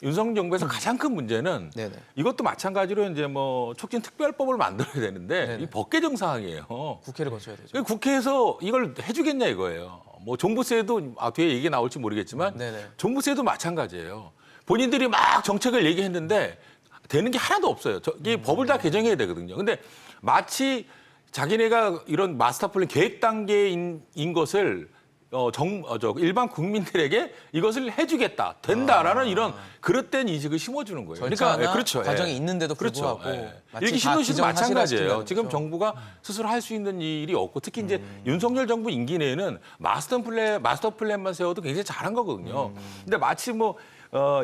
Speaker 4: 윤석열 정부에서 가장 큰 문제는
Speaker 1: 네네.
Speaker 4: 이것도 마찬가지로 이제 뭐 촉진 특별법을 만들어야 되는데
Speaker 1: 네네.
Speaker 4: 이 법개정 사항이에요.
Speaker 1: 국회를 거쳐야 되죠.
Speaker 4: 국회에서 이걸 해주겠냐 이거예요. 뭐 종부세도 뒤에 얘기 나올지 모르겠지만
Speaker 1: 네네.
Speaker 4: 종부세도 마찬가지예요. 본인들이 막 정책을 얘기했는데 되는 게 하나도 없어요. 이 법을 다 개정해야 되거든요. 근데 마치 자기네가 이런 마스터 플랜 계획 단계인 것을 일반 국민들에게 이것을 해주겠다, 된다라는 이런 그릇된 인식을 심어주는 거예요.
Speaker 1: 절차나
Speaker 4: 그렇죠.
Speaker 1: 과정이 있는데도 불구하고 마치
Speaker 4: 일기
Speaker 1: 다
Speaker 4: 신도시도
Speaker 1: 기정을 하시라
Speaker 4: 마찬가지예요.
Speaker 1: 시키려는
Speaker 4: 지금
Speaker 1: 거죠.
Speaker 4: 정부가 스스로 할 수 있는 일이 없고 특히 이제 윤석열 정부 임기 내에는 마스터 플랜만 세워도 굉장히 잘한 거거든요. 근데 마치 뭐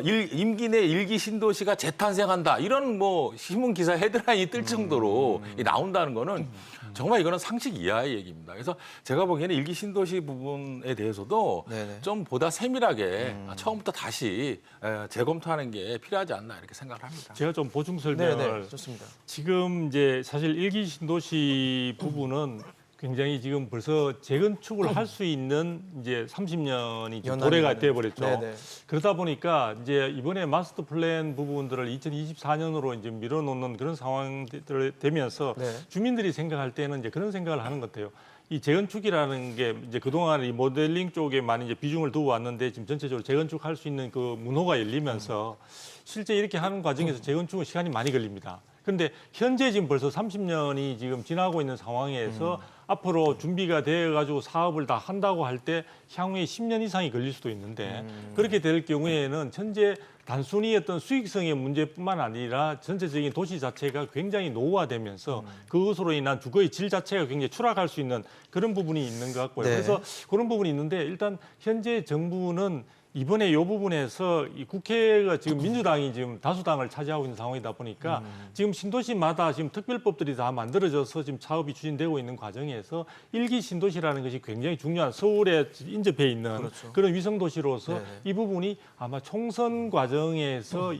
Speaker 4: 임기 내 일기 신도시가 재탄생한다 이런 뭐 신문 기사 헤드라인이 뜰 정도로 나온다는 거는 정말 이거는 상식 이하의 얘기입니다. 그래서 제가 보기에는 일기 신도시 부분에 대해서도
Speaker 1: 네네.
Speaker 4: 좀 보다 세밀하게 처음부터 다시 재검토하는 게 필요하지 않나 이렇게 생각을 합니다.
Speaker 2: 제가 좀 보충 설명을
Speaker 1: 네네. 좋습니다.
Speaker 2: 지금 이제 사실 일기 신도시 부분은 굉장히 지금 벌써 재건축을 할 수 있는 이제 30년이
Speaker 1: 연한이
Speaker 2: 도래가
Speaker 1: 되는.
Speaker 2: 돼버렸죠.
Speaker 1: 네네.
Speaker 2: 그러다 보니까 이제 이번에 마스터 플랜 부분들을 2024년으로 이제 밀어놓는 그런 상황들이 되면서
Speaker 1: 네.
Speaker 2: 주민들이 생각할 때는 이제 그런 생각을 하는 것 같아요. 이 재건축이라는 게 이제 그동안 이 모델링 쪽에 많이 이제 비중을 두고 왔는데 지금 전체적으로 재건축할 수 있는 그 문호가 열리면서 실제 이렇게 하는 과정에서 재건축은 시간이 많이 걸립니다. 그런데 현재 지금 벌써 30년이 지금 지나고 있는 상황에서 앞으로 준비가 되어가지고 사업을 다 한다고 할 때 향후에 10년 이상이 걸릴 수도 있는데 그렇게 될 경우에는 현재 단순히 어떤 수익성의 문제뿐만 아니라 전체적인 도시 자체가 굉장히 노후화되면서 그것으로 인한 주거의 질 자체가 굉장히 추락할 수 있는 그런 부분이 있는 것 같고요.
Speaker 1: 네.
Speaker 2: 그래서 그런 부분이 있는데 일단 현재 정부는 이번에 이 부분에서 이 국회가 지금 민주당이 지금 다수당을 차지하고 있는 상황이다 보니까 지금 신도시마다 지금 특별법들이 다 만들어져서 지금 사업이 추진되고 있는 과정에서 일기 신도시라는 것이 굉장히 중요한 서울에 인접해 있는
Speaker 1: 그렇죠.
Speaker 2: 그런 위성 도시로서
Speaker 1: 네네.
Speaker 2: 이 부분이 아마 총선 과정에서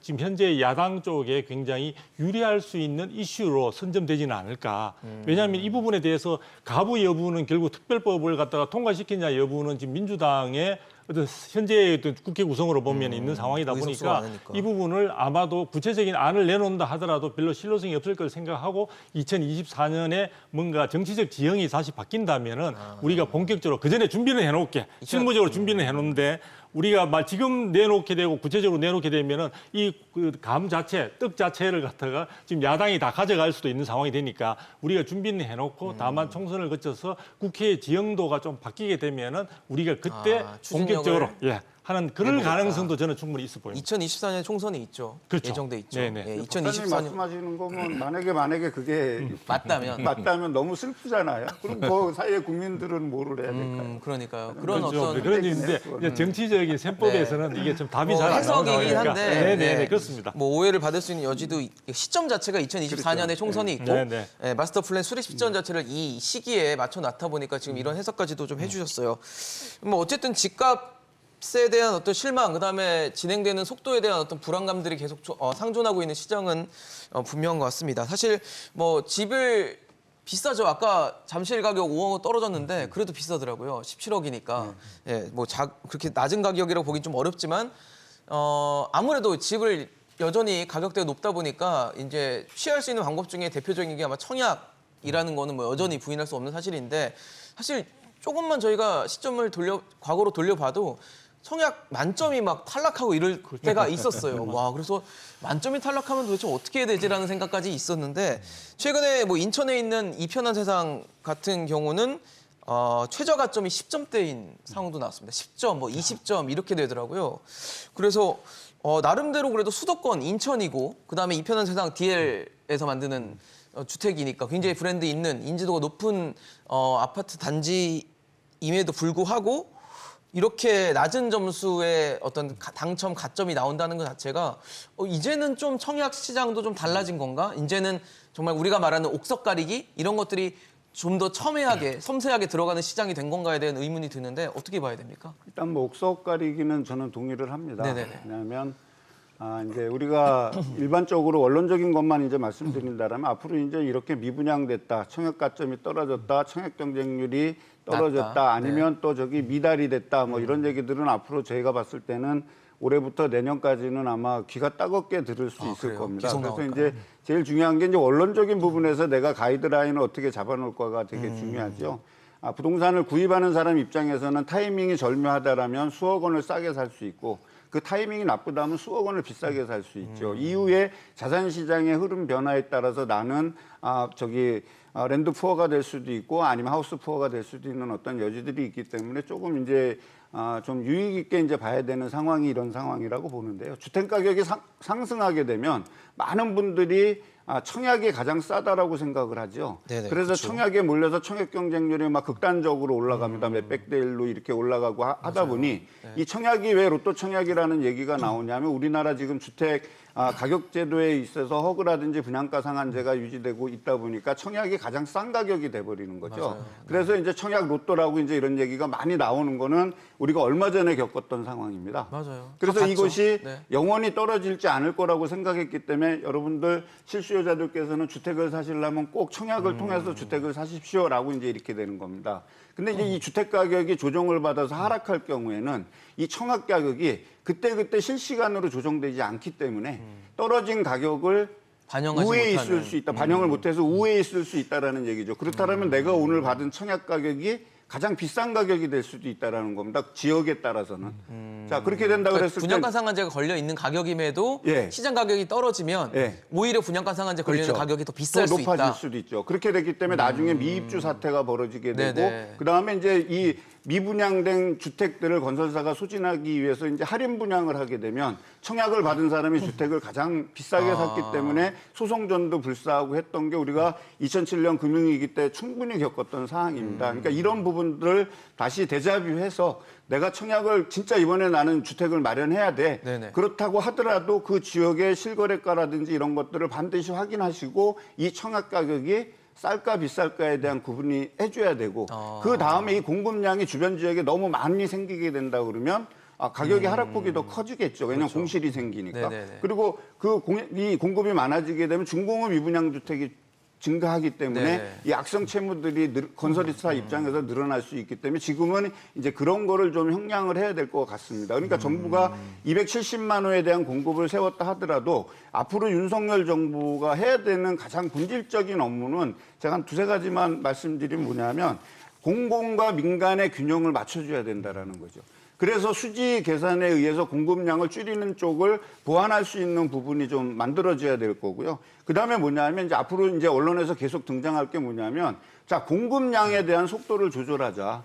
Speaker 2: 지금 현재 야당 쪽에 굉장히 유리할 수 있는 이슈로 선점되지는 않을까. 왜냐하면 이 부분에 대해서 가부 여부는 결국 특별법을 갖다가 통과시키냐 여부는 지금 민주당의 어떤 현재 어떤 국회 구성으로 보면 있는 상황이다
Speaker 1: 의석수가
Speaker 2: 보니까
Speaker 1: 많으니까.
Speaker 2: 이 부분을 아마도 구체적인 안을 내놓는다 하더라도 별로 실효성이 없을 걸 생각하고 2024년에 뭔가 정치적 지형이 다시 바뀐다면은 우리가 본격적으로 그 전에 준비는 해놓을게 실무적으로 준비는 해놓는데 우리가 지금 내놓게 되고 구체적으로 내놓게 되면은 이 감 자체, 떡 자체를 갖다가 지금 야당이 다 가져갈 수도 있는 상황이 되니까 우리가 준비는 해놓고 다만 총선을 거쳐서 국회의 지형도가 좀 바뀌게 되면은 우리가 그때
Speaker 1: 추진력을
Speaker 2: 본격적으로 하는 그럴
Speaker 1: 해보겠다.
Speaker 2: 가능성도 저는 충분히 있어 보입니다.
Speaker 1: 2024년에 총선이 있죠.
Speaker 2: 그렇죠.
Speaker 1: 예정돼 있죠.
Speaker 2: 네네.
Speaker 1: 예,
Speaker 3: 박사님
Speaker 1: 2024년
Speaker 3: 말씀하시는 거면 만약에 그게
Speaker 1: 맞다면
Speaker 3: 너무 슬프잖아요. 그럼 그 사이에 국민들은 뭐를 해야 될까요?
Speaker 1: 그러니까 그런
Speaker 2: 그렇죠.
Speaker 1: 어떤
Speaker 2: 그런 일인데 이제 정치적인 셈법에서는 이게 좀 답이 잘 안 나오는
Speaker 1: 해석이긴
Speaker 2: 상황이니까.
Speaker 1: 한데
Speaker 2: 네네 그렇습니다.
Speaker 1: 뭐 오해를 받을 수 있는 여지도 시점 자체가 2024년에 총선이 있고
Speaker 2: 네네.
Speaker 1: 예, 마스터 플랜 수립 시점 자체를 이 시기에 맞춰 놨다 보니까 지금 이런 해석까지도 좀 해주셨어요. 뭐 어쨌든 집값에 대한 어떤 실망, 그다음에 진행되는 속도에 대한 어떤 불안감들이 계속 상존하고 있는 시장은 분명한 것 같습니다. 사실 뭐 집을 비싸죠. 아까 잠실 가격 5억 원 떨어졌는데 그래도 비싸더라고요. 17억이니까. 예, 뭐 그렇게 낮은 가격이라고 보긴 좀 어렵지만 아무래도 집을 여전히 가격대가 높다 보니까 이제 취할 수 있는 방법 중에 대표적인 게 아마 청약이라는 거는 뭐 여전히 부인할 수 없는 사실인데 사실 조금만 저희가 시점을 과거로 돌려봐도 청약 만점이 막 탈락하고 이럴 때가 있었어요. 와, 그래서 만점이 탈락하면 도대체 어떻게 해야 되지라는 생각까지 있었는데 최근에 뭐 인천에 있는 이편한 세상 같은 경우는 최저 가점이 10점대인 상황도 나왔습니다. 10점, 뭐 20점 이렇게 되더라고요. 그래서 나름대로 그래도 수도권 인천이고 그다음에 이편한 세상 DL에서 만드는 주택이니까 굉장히 브랜드 있는 인지도가 높은 아파트 단지임에도 불구하고 이렇게 낮은 점수의 어떤 당첨 가점이 나온다는 것 자체가 이제는 좀 청약 시장도 좀 달라진 건가? 이제는 정말 우리가 말하는 옥석 가리기 이런 것들이 좀 더 첨예하게 섬세하게 들어가는 시장이 된 건가에 대한 의문이 드는데 어떻게 봐야 됩니까?
Speaker 3: 일단 뭐 옥석 가리기는 저는 동의를 합니다.
Speaker 1: 네네네.
Speaker 3: 왜냐하면 이제 우리가 일반적으로 원론적인 것만 이제 말씀드린다라면 앞으로 이제 이렇게 미분양됐다, 청약 가점이 떨어졌다, 청약 경쟁률이 떨어졌다,
Speaker 1: 낮다.
Speaker 3: 아니면 또 저기 미달이 됐다, 뭐 이런 얘기들은 앞으로 저희가 봤을 때는 올해부터 내년까지는 아마 귀가 따갑게 들을 수 있을
Speaker 1: 그래요?
Speaker 3: 겁니다.
Speaker 1: 계속
Speaker 3: 그래서
Speaker 1: 나올까요?
Speaker 3: 이제 제일 중요한 게 이제 원론적인 부분에서 내가 가이드라인을 어떻게 잡아놓을까가 되게 중요하죠. 부동산을 구입하는 사람 입장에서는 타이밍이 절묘하다라면 수억 원을 싸게 살 수 있고 그 타이밍이 나쁘다면 수억 원을 비싸게 살 수 있죠. 이후에 자산 시장의 흐름 변화에 따라서 나는 랜드 푸어가 될 수도 있고 아니면 하우스 푸어가 될 수도 있는 어떤 여지들이 있기 때문에 조금 이제 좀 유익 있게 이제 봐야 되는 상황이 이런 상황이라고 보는데요. 주택 가격이 상승하게 되면 많은 분들이 청약이 가장 싸다라고 생각을 하죠.
Speaker 1: 네네,
Speaker 3: 그래서
Speaker 1: 그렇죠.
Speaker 3: 청약에 몰려서 청약 경쟁률이 막 극단적으로 올라갑니다. 몇백 대 1로 이렇게 올라가고 하다 보니 이 청약이 왜 로또 청약이라는 얘기가 나오냐면 우리나라 지금 주택 가격 제도에 있어서 허그라든지 분양가 상한제가 유지되고 있다 보니까 청약이 가장 싼 가격이 돼버리는 거죠.
Speaker 1: 맞아요.
Speaker 3: 그래서 이제 청약 로또라고 이제 이런 얘기가 많이 나오는 거는 우리가 얼마 전에 겪었던 상황입니다.
Speaker 1: 맞아요.
Speaker 3: 그래서
Speaker 1: 다
Speaker 3: 이것이
Speaker 1: 봤죠. 네.
Speaker 3: 영원히 떨어질지 않을 거라고 생각했기 때문에 여러분들 실수요자들께서는 주택을 사시려면 꼭 청약을 통해서 주택을 사십시오라고 이제 이렇게 되는 겁니다. 근데 이제 이 주택 가격이 조정을 받아서 하락할 경우에는 이 청약 가격이 그때 실시간으로 조정되지 않기 때문에 떨어진 가격을
Speaker 1: 반영하지
Speaker 3: 우회에
Speaker 1: 못하는.
Speaker 3: 있을 수 있다. 반영을 못해서 우회에 있을 수 있다라는 얘기죠. 그렇다면 내가 오늘 받은 청약 가격이 가장 비싼 가격이 될 수도 있다라는 겁니다. 지역에 따라서는. 자, 그렇게 된다고
Speaker 1: 그러니까
Speaker 3: 그랬을 때
Speaker 1: 분양가 상한제가 걸려 있는 가격임에도
Speaker 3: 예.
Speaker 1: 시장 가격이 떨어지면
Speaker 3: 예.
Speaker 1: 오히려 분양가 상한제 걸려 있는
Speaker 3: 그렇죠.
Speaker 1: 가격이 더 비쌀
Speaker 3: 더
Speaker 1: 수
Speaker 3: 높아질
Speaker 1: 있다.
Speaker 3: 수도 있죠. 그렇게 됐기 때문에 나중에 미입주 사태가 벌어지게 되고
Speaker 1: 네네.
Speaker 3: 그다음에 이제 이 미분양된 주택들을 건설사가 소진하기 위해서 이제 할인 분양을 하게 되면 청약을 받은 사람이 주택을 가장 비싸게 샀기 때문에 소송전도 불사하고 했던 게 우리가 2007년 금융위기 때 충분히 겪었던 사항입니다. 그러니까 이런 부분들을 다시 데자뷰해서 내가 청약을 진짜 이번에 나는 주택을 마련해야 돼.
Speaker 1: 네네.
Speaker 3: 그렇다고 하더라도 그 지역의 실거래가라든지 이런 것들을 반드시 확인하시고 이 청약 가격이 쌀까 비쌀까에 대한 구분이 해줘야 되고 그 다음에 이 공급량이 주변 지역에 너무 많이 생기게 된다 그러면 가격의 하락폭이 더 커지겠죠. 왜냐하면
Speaker 1: 그렇죠.
Speaker 3: 공실이 생기니까.
Speaker 1: 네네네.
Speaker 3: 그리고 이 공급이 많아지게 되면 중공업 미분양 주택이 증가하기 때문에
Speaker 1: 네네.
Speaker 3: 이 악성 채무들이 건설사 입장에서 늘어날 수 있기 때문에 지금은 이제 그런 거를 좀 형량을 해야 될 것 같습니다. 그러니까 정부가 270만 호에 대한 공급을 세웠다 하더라도 앞으로 윤석열 정부가 해야 되는 가장 본질적인 업무는 제가 한 두세 가지만 말씀드리면 뭐냐면 공공과 민간의 균형을 맞춰줘야 된다라는 거죠. 그래서 수지 계산에 의해서 공급량을 줄이는 쪽을 보완할 수 있는 부분이 좀 만들어져야 될 거고요. 그다음에 뭐냐면 이제 앞으로 이제 언론에서 계속 등장할 게 뭐냐면 자, 공급량에 대한 속도를 조절하자.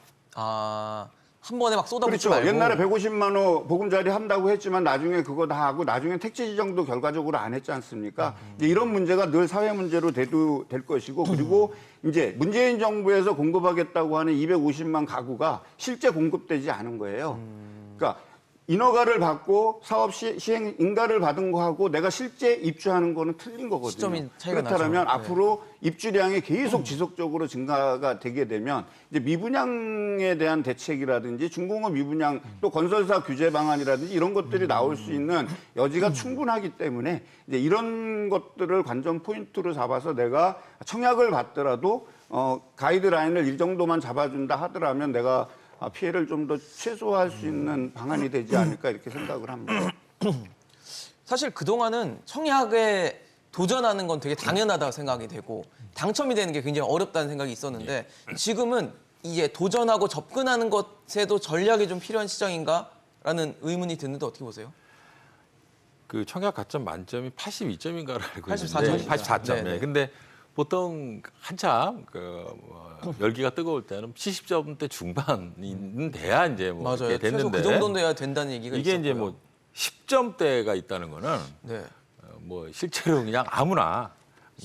Speaker 1: 한 번에 막 쏟아붓지
Speaker 3: 그렇죠.
Speaker 1: 말고.
Speaker 3: 옛날에 150만 호 보금자리 한다고 했지만 나중에 그거 다 하고 나중에 택지 지정도 결과적으로 안 했지 않습니까? 이제 이런 문제가 늘 사회 문제로 돼도 될 것이고 그리고 이제 문재인 정부에서 공급하겠다고 하는 250만 가구가 실제 공급되지 않은 거예요. 그러니까 인허가를 받고 사업 시행 인가를 받은 거하고 내가 실제 입주하는 거는 틀린 거거든요.
Speaker 1: 시점이 차이가
Speaker 3: 그렇다면
Speaker 1: 나죠.
Speaker 3: 앞으로 입주량이 계속 지속적으로 증가가 되게 되면 이제 미분양에 대한 대책이라든지 중공업 미분양 또 건설사 규제 방안이라든지 이런 것들이 나올 수 있는 여지가 충분하기 때문에 이제 이런 것들을 관전 포인트로 잡아서 내가 청약을 받더라도 가이드라인을 이 정도만 잡아준다 하더라면 내가 피해를 좀 더 최소화할 수 있는 방안이 되지 않을까 이렇게 생각을 합니다.
Speaker 1: 사실 그동안은 청약에 도전하는 건 되게 당연하다고 생각이 되고 당첨이 되는 게 굉장히 어렵다는 생각이 있었는데 지금은 이제 도전하고 접근하는 것에도 전략이 좀 필요한 시장인가라는 의문이 드는데 어떻게 보세요?
Speaker 4: 그 청약 가점 만점이 82점인가를 알고
Speaker 1: 84
Speaker 4: 있는데
Speaker 1: 점입니다.
Speaker 4: 84점.
Speaker 1: 네네.
Speaker 4: 근데 보통 한참 열기가 뜨거울 때는 70점대 중반이 돼야 이제 뭐
Speaker 1: 맞아요.
Speaker 4: 이렇게
Speaker 1: 최소
Speaker 4: 됐는데
Speaker 1: 그 정도는 돼야 된다는 얘기가
Speaker 4: 이게
Speaker 1: 있었고요.
Speaker 4: 이제 뭐 10점대가 있다는 거는
Speaker 1: 네.
Speaker 4: 뭐 실제로 그냥 아무나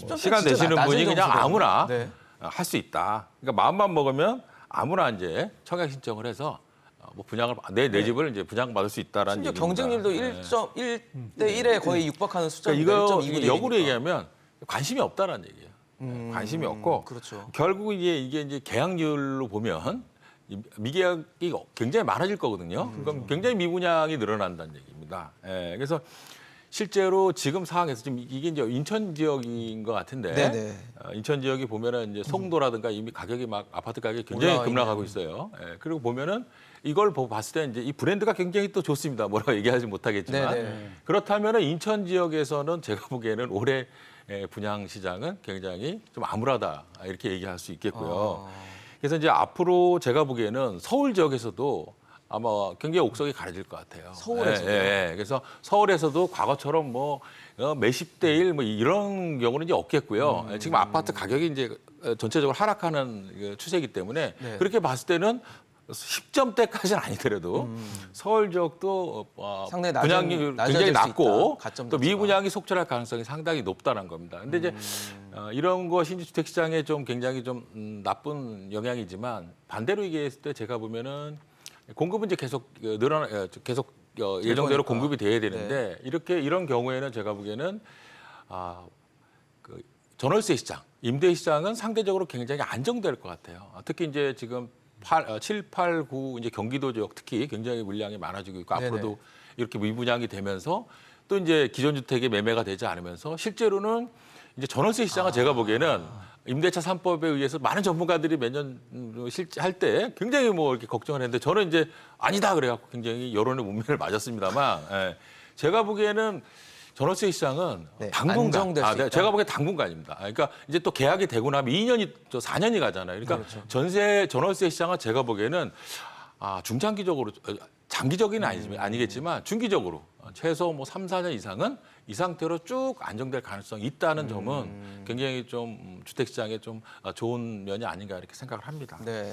Speaker 4: 뭐
Speaker 1: 10점대
Speaker 4: 시간
Speaker 1: 진짜
Speaker 4: 되시는
Speaker 1: 낮은
Speaker 4: 분이 그냥
Speaker 1: 점수거든요.
Speaker 4: 아무나
Speaker 1: 네.
Speaker 4: 할 수 있다. 그러니까 마음만 먹으면 아무나 이제 청약 신청을 해서 뭐 분양을 내 집을 이제 분양받을 수 있다라는
Speaker 1: 심지어
Speaker 4: 얘기입니다.
Speaker 1: 경쟁률도
Speaker 4: 네.
Speaker 1: 1대 1에 거의 육박하는 숫자입니다.
Speaker 4: 그러니까
Speaker 1: 1.29
Speaker 4: 이거 역으로
Speaker 1: 되니까.
Speaker 4: 얘기하면 관심이 없다라는 얘기예요. 관심이 없고
Speaker 1: 그렇죠.
Speaker 4: 결국 이게 이제 계약률로 보면 이 미계약이 굉장히 많아질 거거든요. 그럼 굉장히 미분양이 늘어난다는 얘기입니다. 예, 그래서 실제로 지금 상황에서 지금 이게 이제 인천 지역인 것 같은데
Speaker 1: 네네.
Speaker 4: 인천 지역이 보면은 이제 송도라든가 이미 가격이 막 아파트 가격이 굉장히
Speaker 1: 올라와
Speaker 4: 급락하고 있어요. 예, 그리고 보면은 이걸 봤을 때 이제 이 브랜드가 굉장히 또 좋습니다. 뭐라고 얘기하지 못하겠지만
Speaker 1: 네네.
Speaker 4: 그렇다면은 인천 지역에서는 제가 보기에는 올해 분양 시장은 굉장히 좀 암울하다 이렇게 얘기할 수 있겠고요. 그래서 이제 앞으로 제가 보기에는 서울 지역에서도 아마 굉장히 옥석이 가려질 것 같아요.
Speaker 1: 서울에서요?
Speaker 4: 그래서 서울에서도 과거처럼 뭐 몇십 대 일 뭐 이런 경우는 이제 없겠고요. 지금 아파트 가격이 이제 전체적으로 하락하는 그 추세이기 때문에
Speaker 1: 네.
Speaker 4: 그렇게 봤을 때는 10점대까지는 아니더라도 서울 지역도
Speaker 1: 상당히
Speaker 4: 분양률
Speaker 1: 낮아질
Speaker 4: 굉장히
Speaker 1: 수
Speaker 4: 낮고
Speaker 1: 있다. 가점
Speaker 4: 또
Speaker 1: 자체가.
Speaker 4: 미분양이 속출할 가능성이 상당히 높다는 겁니다. 근데 이제 이런 것이 이제 주택 시장에 좀 굉장히 좀 나쁜 영향이지만 반대로 얘기했을 때 제가 보면은 공급은 이제 계속 계속 예정대로
Speaker 1: 거니까.
Speaker 4: 공급이 돼야 되는데 이런 경우에는 제가 보기에는 그 전월세 시장, 임대 시장은 상대적으로 굉장히 안정될 것 같아요. 특히 이제 지금 7, 8, 9 이제 경기도 지역 특히 굉장히 물량이 많아지고 있고
Speaker 1: 네네.
Speaker 4: 앞으로도 이렇게 미분양이 되면서 또 이제 기존 주택이 매매가 되지 않으면서 실제로는 이제 전월세 시장은 제가 보기에는 임대차 3법에 의해서 많은 전문가들이 매년 할 때 굉장히 뭐 이렇게 걱정을 했는데 저는 이제 아니다 그래갖고 굉장히 여론의 문매를 맞았습니다만 제가 보기에는 전월세 시장은
Speaker 1: 네,
Speaker 4: 당분간,
Speaker 1: 안정될 수 있다.
Speaker 4: 제가 보기엔 당분간입니다. 그러니까 이제 또 계약이 되고 나면 2년이 또 4년이 가잖아요. 그러니까 전월세 시장은 제가 보기에는 중장기적으로 장기적인 아니겠지만 중기적으로 최소 뭐 3, 4년 이상은 이 상태로 쭉 안정될 가능성이 있다는 점은 굉장히 좀 주택 시장에 좀 좋은 면이 아닌가 이렇게 생각을 합니다.
Speaker 1: 네.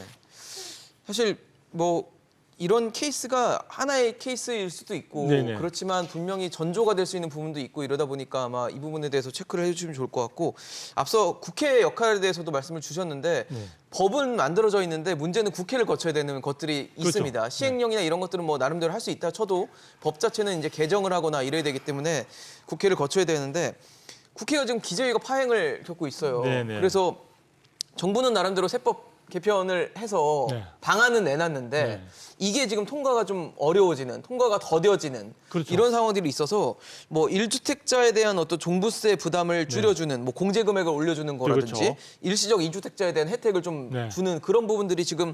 Speaker 1: 사실 뭐 이런 케이스가 하나의 케이스일 수도 있고
Speaker 2: 네네.
Speaker 1: 그렇지만 분명히 전조가 될 수 있는 부분도 있고 이러다 보니까 아마 이 부분에 대해서 체크를 해주시면 좋을 것 같고 앞서 국회의 역할에 대해서도 말씀을 주셨는데 법은 만들어져 있는데 문제는 국회를 거쳐야 되는 것들이
Speaker 2: 그렇죠.
Speaker 1: 있습니다. 시행령이나 이런 것들은 뭐 나름대로 할 수 있다 쳐도 법 자체는 이제 개정을 하거나 이래야 되기 때문에 국회를 거쳐야 되는데 국회가 지금 기재위가 파행을 겪고 있어요.
Speaker 2: 네네.
Speaker 1: 그래서 정부는 나름대로 세법 개편을 해서
Speaker 2: 네.
Speaker 1: 방안은 내놨는데
Speaker 2: 네.
Speaker 1: 이게 지금 통과가 좀 어려워지는, 통과가 더뎌지는
Speaker 2: 그렇죠.
Speaker 1: 이런 상황들이 있어서 뭐 1주택자에 대한 어떤 종부세 부담을 줄여주는 뭐 공제 금액을 올려주는 거라든지
Speaker 2: 그렇죠.
Speaker 1: 일시적 2주택자에 대한 혜택을 좀
Speaker 2: 네.
Speaker 1: 주는 그런 부분들이 지금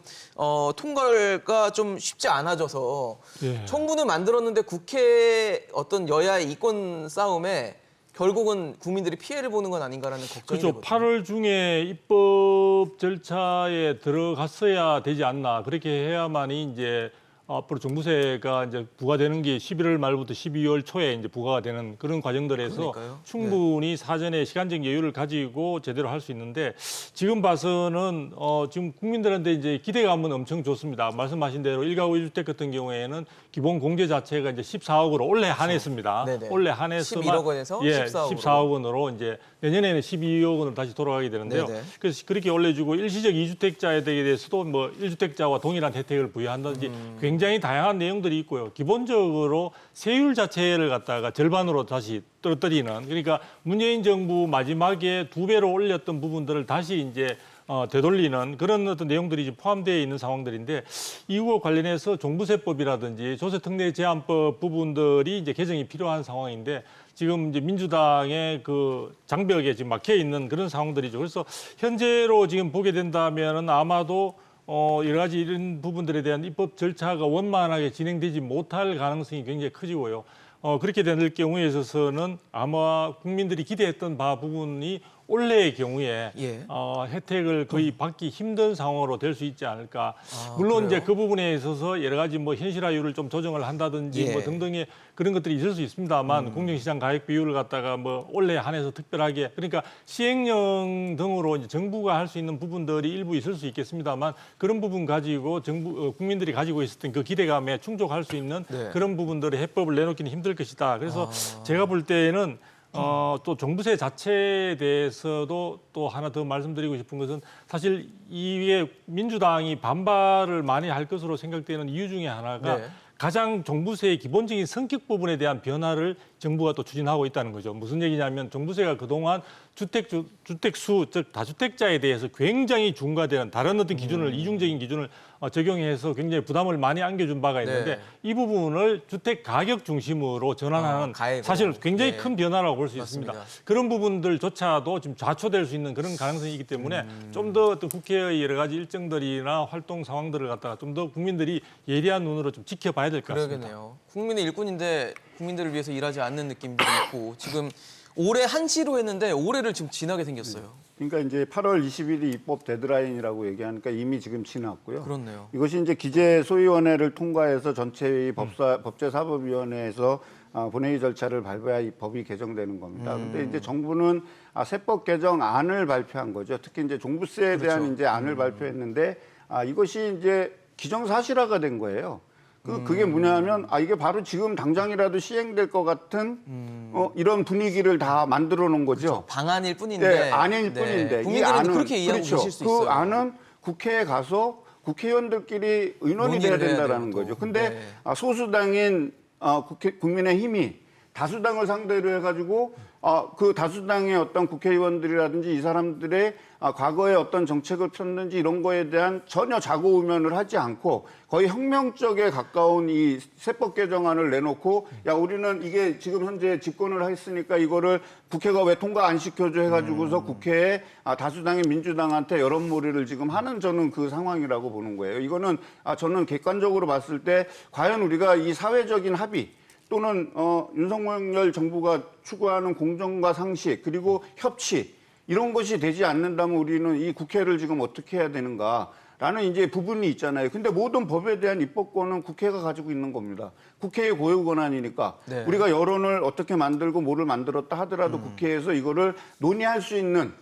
Speaker 1: 통과가 좀 쉽지 않아져서
Speaker 2: 예.
Speaker 1: 청구는 만들었는데 국회 어떤 여야의 이권 싸움에 결국은 국민들이 피해를 보는 건 아닌가라는 걱정이
Speaker 2: 그렇죠.
Speaker 1: 되거든요.
Speaker 2: 8월 중에 입법 절차에 들어갔어야 되지 않나. 그렇게 해야만이 이제 앞으로 종부세가 이제 부과되는 게 11월 말부터 12월 초에 이제 부과가 되는 그런 과정들에서
Speaker 1: 그러니까요.
Speaker 2: 충분히 사전에 시간적 여유를 가지고 제대로 할 수 있는데 지금 봐서는 지금 국민들한테 이제 기대감은 엄청 좋습니다. 말씀하신 대로 1가구 1주택 같은 경우에는 기본 공제 자체가 이제 14억으로 올해 한해습니다.
Speaker 1: 네네.
Speaker 2: 올해 한해서만
Speaker 1: 11억 원에서 14억 으로.
Speaker 2: 14억 원으로 이제 내년에는 12억 원으로 다시 돌아가게 되는데요.
Speaker 1: 네네.
Speaker 2: 그래서 그렇게 올려주고 일시적 2주택자에 대해서도 뭐 1주택자와 동일한 혜택을 부여한다든지 굉장히 다양한 내용들이 있고요. 기본적으로 세율 자체를 갖다가 절반으로 다시 떨어뜨리는, 그러니까 문재인 정부 마지막에 2배로 올렸던 부분들을 다시 이제 되돌리는 그런 어떤 내용들이 이제 포함되어 있는 상황들인데 이와 관련해서 종부세법이라든지 조세특례 제한법 부분들이 이제 개정이 필요한 상황인데 지금 이제 민주당의 그 장벽에 지금 막혀 있는 그런 상황들이죠. 그래서 현재로 지금 보게 된다면은 아마도 여러 가지 이런 부분들에 대한 입법 절차가 원만하게 진행되지 못할 가능성이 굉장히 커지고요. 그렇게 될 경우에 있어서는 아마 국민들이 기대했던 바 부분이 올해의 경우에
Speaker 1: 예.
Speaker 2: 혜택을 거의 받기 힘든 상황으로 될 수 있지 않을까. 물론
Speaker 1: 그래요?
Speaker 2: 이제 그 부분에 있어서 여러 가지 뭐 현실화율을 좀 조정을 한다든지
Speaker 1: 예.
Speaker 2: 뭐 등등의 그런 것들이 있을 수 있습니다만 공정시장 가액 비율을 갖다가 뭐 올해 한해서 특별하게 그러니까 시행령 등으로 이제 정부가 할 수 있는 부분들이 일부 있을 수 있겠습니다만 그런 부분 가지고 국민들이 가지고 있었던 그 기대감에 충족할 수 있는
Speaker 1: 네.
Speaker 2: 그런 부분들의 해법을 내놓기는 힘들 것이다. 그래서 제가 볼 때는 또 종부세 자체에 대해서도 또 하나 더 말씀드리고 싶은 것은 사실 이에 민주당이 반발을 많이 할 것으로 생각되는 이유 중에 하나가
Speaker 1: 네.
Speaker 2: 가장 종부세의 기본적인 성격 부분에 대한 변화를 정부가 또 추진하고 있다는 거죠. 무슨 얘기냐면 종부세가 그동안 주택수, 즉 다주택자에 대해서 굉장히 중과되는 다른 어떤 기준을 이중적인 기준을 적용해서 굉장히 부담을 많이 안겨준 바가 있는데
Speaker 1: 네.
Speaker 2: 이 부분을 주택 가격 중심으로 전환하는
Speaker 1: 가액으로.
Speaker 2: 사실 굉장히
Speaker 1: 네.
Speaker 2: 큰 변화라고 볼 수
Speaker 1: 맞습니다.
Speaker 2: 있습니다. 그런 부분들조차도 지금 좌초될 수 있는 그런 가능성이 있기 때문에 좀 더 국회의 여러 가지 일정들이나 활동 상황들을 갖다가 좀 더 국민들이 예리한 눈으로 좀 지켜봐야 될 것 같습니다.
Speaker 1: 그러겠네요. 국민의 일꾼인데 국민들을 위해서 일하지 않는 느낌들이 있고 지금 올해 한시로 했는데 올해를 지금 지나게 생겼어요.
Speaker 3: 그러니까 이제 8월 20일이 입법 데드라인이라고 얘기하니까 이미 지금 지났고요.
Speaker 1: 그렇네요.
Speaker 3: 이것이 이제 기재소위원회를 통과해서 전체의 법제사법위원회에서 본회의 절차를 밟아야 이 법이 개정되는 겁니다. 근데 이제 정부는 세법 개정안을 발표한 거죠. 특히 이제 종부세에 대한
Speaker 1: 그렇죠.
Speaker 3: 이제 안을 발표했는데 이것이 이제 기정사실화가 된 거예요. 그게 뭐냐면 이게 바로 지금 당장이라도 시행될 것 같은 이런 분위기를 다 만들어 놓은 거죠.
Speaker 1: 그렇죠. 방안일 뿐인데.
Speaker 3: 네, 안일 뿐인데 이
Speaker 1: 국민들은
Speaker 3: 안은
Speaker 1: 그렇게 이해하고
Speaker 3: 그렇죠.
Speaker 1: 계실 수
Speaker 3: 그
Speaker 1: 있어요.
Speaker 3: 안은 국회에 가서 국회의원들끼리 의논이 돼야
Speaker 1: 논의를 해야
Speaker 3: 된다라는
Speaker 1: 돼요,
Speaker 3: 거죠.
Speaker 1: 또.
Speaker 3: 근데
Speaker 1: 네.
Speaker 3: 소수당인 국민의힘이 다수당을 상대로 해가지고 그 다수당의 어떤 국회의원들이라든지 이 사람들의 과거에 어떤 정책을 폈는지 이런 거에 대한 전혀 자고우면을 하지 않고 거의 혁명적에 가까운 이 세법 개정안을 내놓고 야 우리는 이게 지금 현재 집권을 했으니까 이거를 국회가 왜 통과 안 시켜줘 해가지고서 국회에 다수당의 민주당한테 여론몰이를 지금 하는 저는 그 상황이라고 보는 거예요. 이거는 저는 객관적으로 봤을 때 과연 우리가 이 사회적인 합의 또는 윤석열 정부가 추구하는 공정과 상식 그리고 협치 이런 것이 되지 않는다면 우리는 이 국회를 지금 어떻게 해야 되는가라는 이제 부분이 있잖아요. 근데 모든 법에 대한 입법권은 국회가 가지고 있는 겁니다. 국회의 고유 권한이니까
Speaker 1: 네.
Speaker 3: 우리가 여론을 어떻게 만들고 뭐를 만들었다 하더라도 국회에서 이거를 논의할 수 있는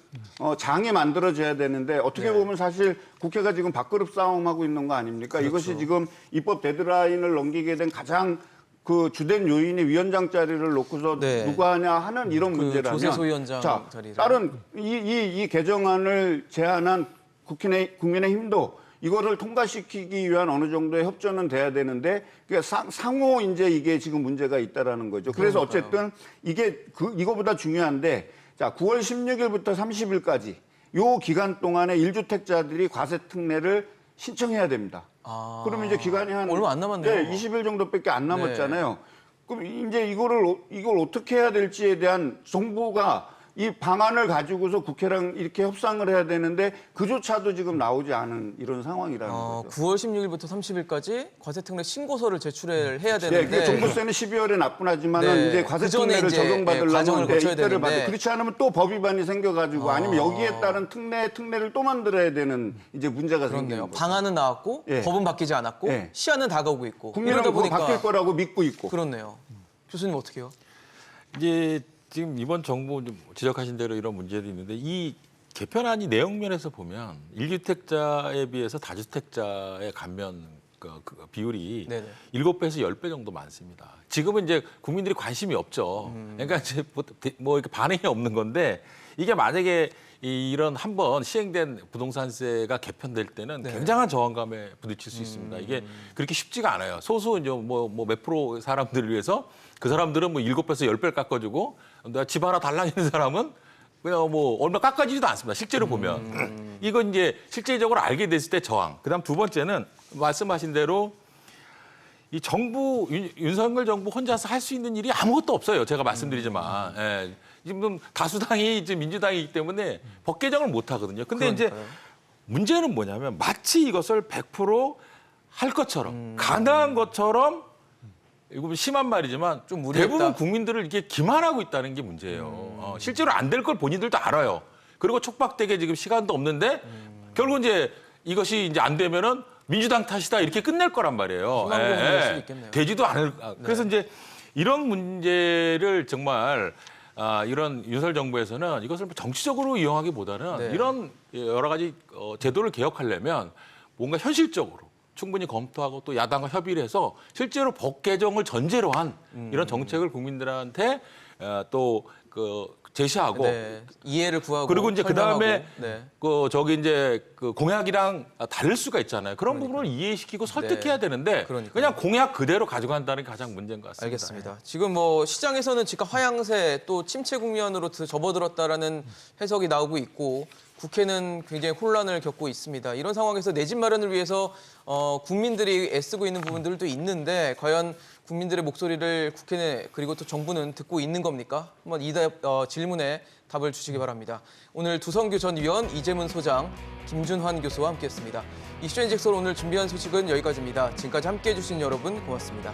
Speaker 3: 장이 만들어져야 되는데 어떻게 보면 사실 국회가 지금 밥그릇 싸움하고 있는 거 아닙니까?
Speaker 1: 그렇죠.
Speaker 3: 이것이 지금 입법 데드라인을 넘기게 된 가장 그 주된 요인이 위원장 자리를 놓고서
Speaker 1: 네.
Speaker 3: 누가 하냐 하는 이런
Speaker 1: 그
Speaker 3: 문제라면
Speaker 1: 조세소 위원장
Speaker 3: 자,
Speaker 1: 자리를.
Speaker 3: 다른 이 개정안을 제안한 국민의힘도 이거를 통과시키기 위한 어느 정도의 협조는 돼야 되는데 그러니까 상호 이제 이게 지금 문제가 있다라는 거죠. 그래서
Speaker 1: 그러니까요.
Speaker 3: 어쨌든 이게 이거보다 중요한데 자, 9월 16일부터 30일까지 요 기간 동안에 1주택자들이 과세 특례를 신청해야 됩니다.
Speaker 1: 아,
Speaker 3: 그러면 이제 기간이 한
Speaker 1: 얼마 안 남았네요.
Speaker 3: 네, 20일 정도밖에 안 남았잖아요. 그럼 이제 이걸 어떻게 해야 될지에 대한 정부가 이 방안을 가지고서 국회랑 이렇게 협상을 해야 되는데 그조차도 지금 나오지 않은 이런 상황이라는 거죠.
Speaker 1: 9월 16일부터 30일까지 과세특례 신고서를 제출을 해야
Speaker 3: 네,
Speaker 1: 되는데
Speaker 3: 그 종부세는 12월에 납부하지만
Speaker 1: 네,
Speaker 3: 이제 과세
Speaker 1: 그전에
Speaker 3: 특례를
Speaker 1: 이제,
Speaker 3: 적용받으려면
Speaker 1: 과정을 거쳐야
Speaker 3: 이때를
Speaker 1: 되는데.
Speaker 3: 받아. 그렇지 않으면 또 법 위반이 생겨가지고 아니면 여기에 따른 특례를 또 만들어야 되는 이제 문제가 생기는
Speaker 1: 그렇네요.
Speaker 3: 거죠.
Speaker 1: 방안은 나왔고
Speaker 3: 예.
Speaker 1: 법은 바뀌지 않았고
Speaker 3: 예.
Speaker 1: 시한은 다가오고 있고
Speaker 3: 국민은
Speaker 1: 이러다
Speaker 3: 그거
Speaker 1: 보니까
Speaker 3: 바뀔 거라고 믿고 있고.
Speaker 1: 그렇네요. 교수님 어떻게 해요?
Speaker 4: 이제 지금 이번 정부 좀 지적하신 대로 이런 문제도 있는데 이 개편안이 내용면에서 보면 1주택자에 비해서 다주택자의 감면 그 비율이
Speaker 1: 네네.
Speaker 4: 7배에서 10배 정도 많습니다. 지금은 이제 국민들이 관심이 없죠. 그러니까 이제 뭐 이렇게 반응이 없는 건데 이게 만약에 이런 한번 시행된 부동산세가 개편될 때는
Speaker 1: 네.
Speaker 4: 굉장한 저항감에 부딪힐 수 있습니다. 이게 그렇게 쉽지가 않아요. 소수 이제 뭐 몇 프로 사람들을 위해서 그 사람들은 뭐 7배에서 10배를 깎아주고 내가 집 하나 달라 있는 사람은 그냥 뭐 얼마 깎아지지도 않습니다. 실제로 보면. 이건 이제 실제적으로 알게 됐을 때 저항. 그다음 두 번째는 말씀하신 대로 이 정부 윤석열 정부 혼자서 할 수 있는 일이 아무것도 없어요. 제가 말씀드리지만 예. 지금 다수당이 이제 민주당이기 때문에 법 개정을 못 하거든요. 근데 이제 문제는 뭐냐면 마치 이것을 100%할 것처럼 가능한 것처럼 이거 심한 말이지만
Speaker 1: 좀 무리했다.
Speaker 4: 대부분 국민들을 이렇게 기만하고 있다는 게 문제예요. 실제로 안 될 걸 본인들도 알아요. 그리고 촉박되게 지금 시간도 없는데 결국 이제 이것이 이제 안 되면은 민주당 탓이다 이렇게 끝낼 거란 말이에요.
Speaker 1: 희망으로 보낼 수도 있겠네요.
Speaker 4: 되지도 않을. 그래서 이제 이런 문제를 정말 이런 윤석열 정부에서는 이것을 정치적으로 이용하기보다는
Speaker 1: 네.
Speaker 4: 이런 여러 가지 제도를 개혁하려면 뭔가 현실적으로 충분히 검토하고 또 야당과 협의를 해서 실제로 법 개정을 전제로 한 이런 정책을 국민들한테 또 제시하고
Speaker 1: 네. 이해를 구하고
Speaker 4: 그리고 이제
Speaker 1: 설명하고.
Speaker 4: 그다음에
Speaker 1: 네.
Speaker 4: 그 공약이랑 다를 수가 있잖아요. 그런 부분을 이해시키고 설득해야
Speaker 1: 네.
Speaker 4: 되는데
Speaker 1: 그러니까요.
Speaker 4: 그냥 공약 그대로 가져간다는 게 가장 문제인 것 같습니다.
Speaker 1: 알겠습니다. 지금 뭐 시장에서는 집값 하향세 또 침체 국면으로 접어들었다라는 해석이 나오고 있고 국회는 굉장히 혼란을 겪고 있습니다. 이런 상황에서 내 집 마련을 위해서 국민들이 애쓰고 있는 부분들도 있는데 과연 국민들의 목소리를 국회는 그리고 또 정부는 듣고 있는 겁니까? 한번 이 질문에 답을 주시기 바랍니다. 오늘 두성규 전 위원, 이재문 소장, 김준환 교수와 함께했습니다. 이슈 앤 잭스로 오늘 준비한 소식은 여기까지입니다. 지금까지 함께해 주신 여러분 고맙습니다.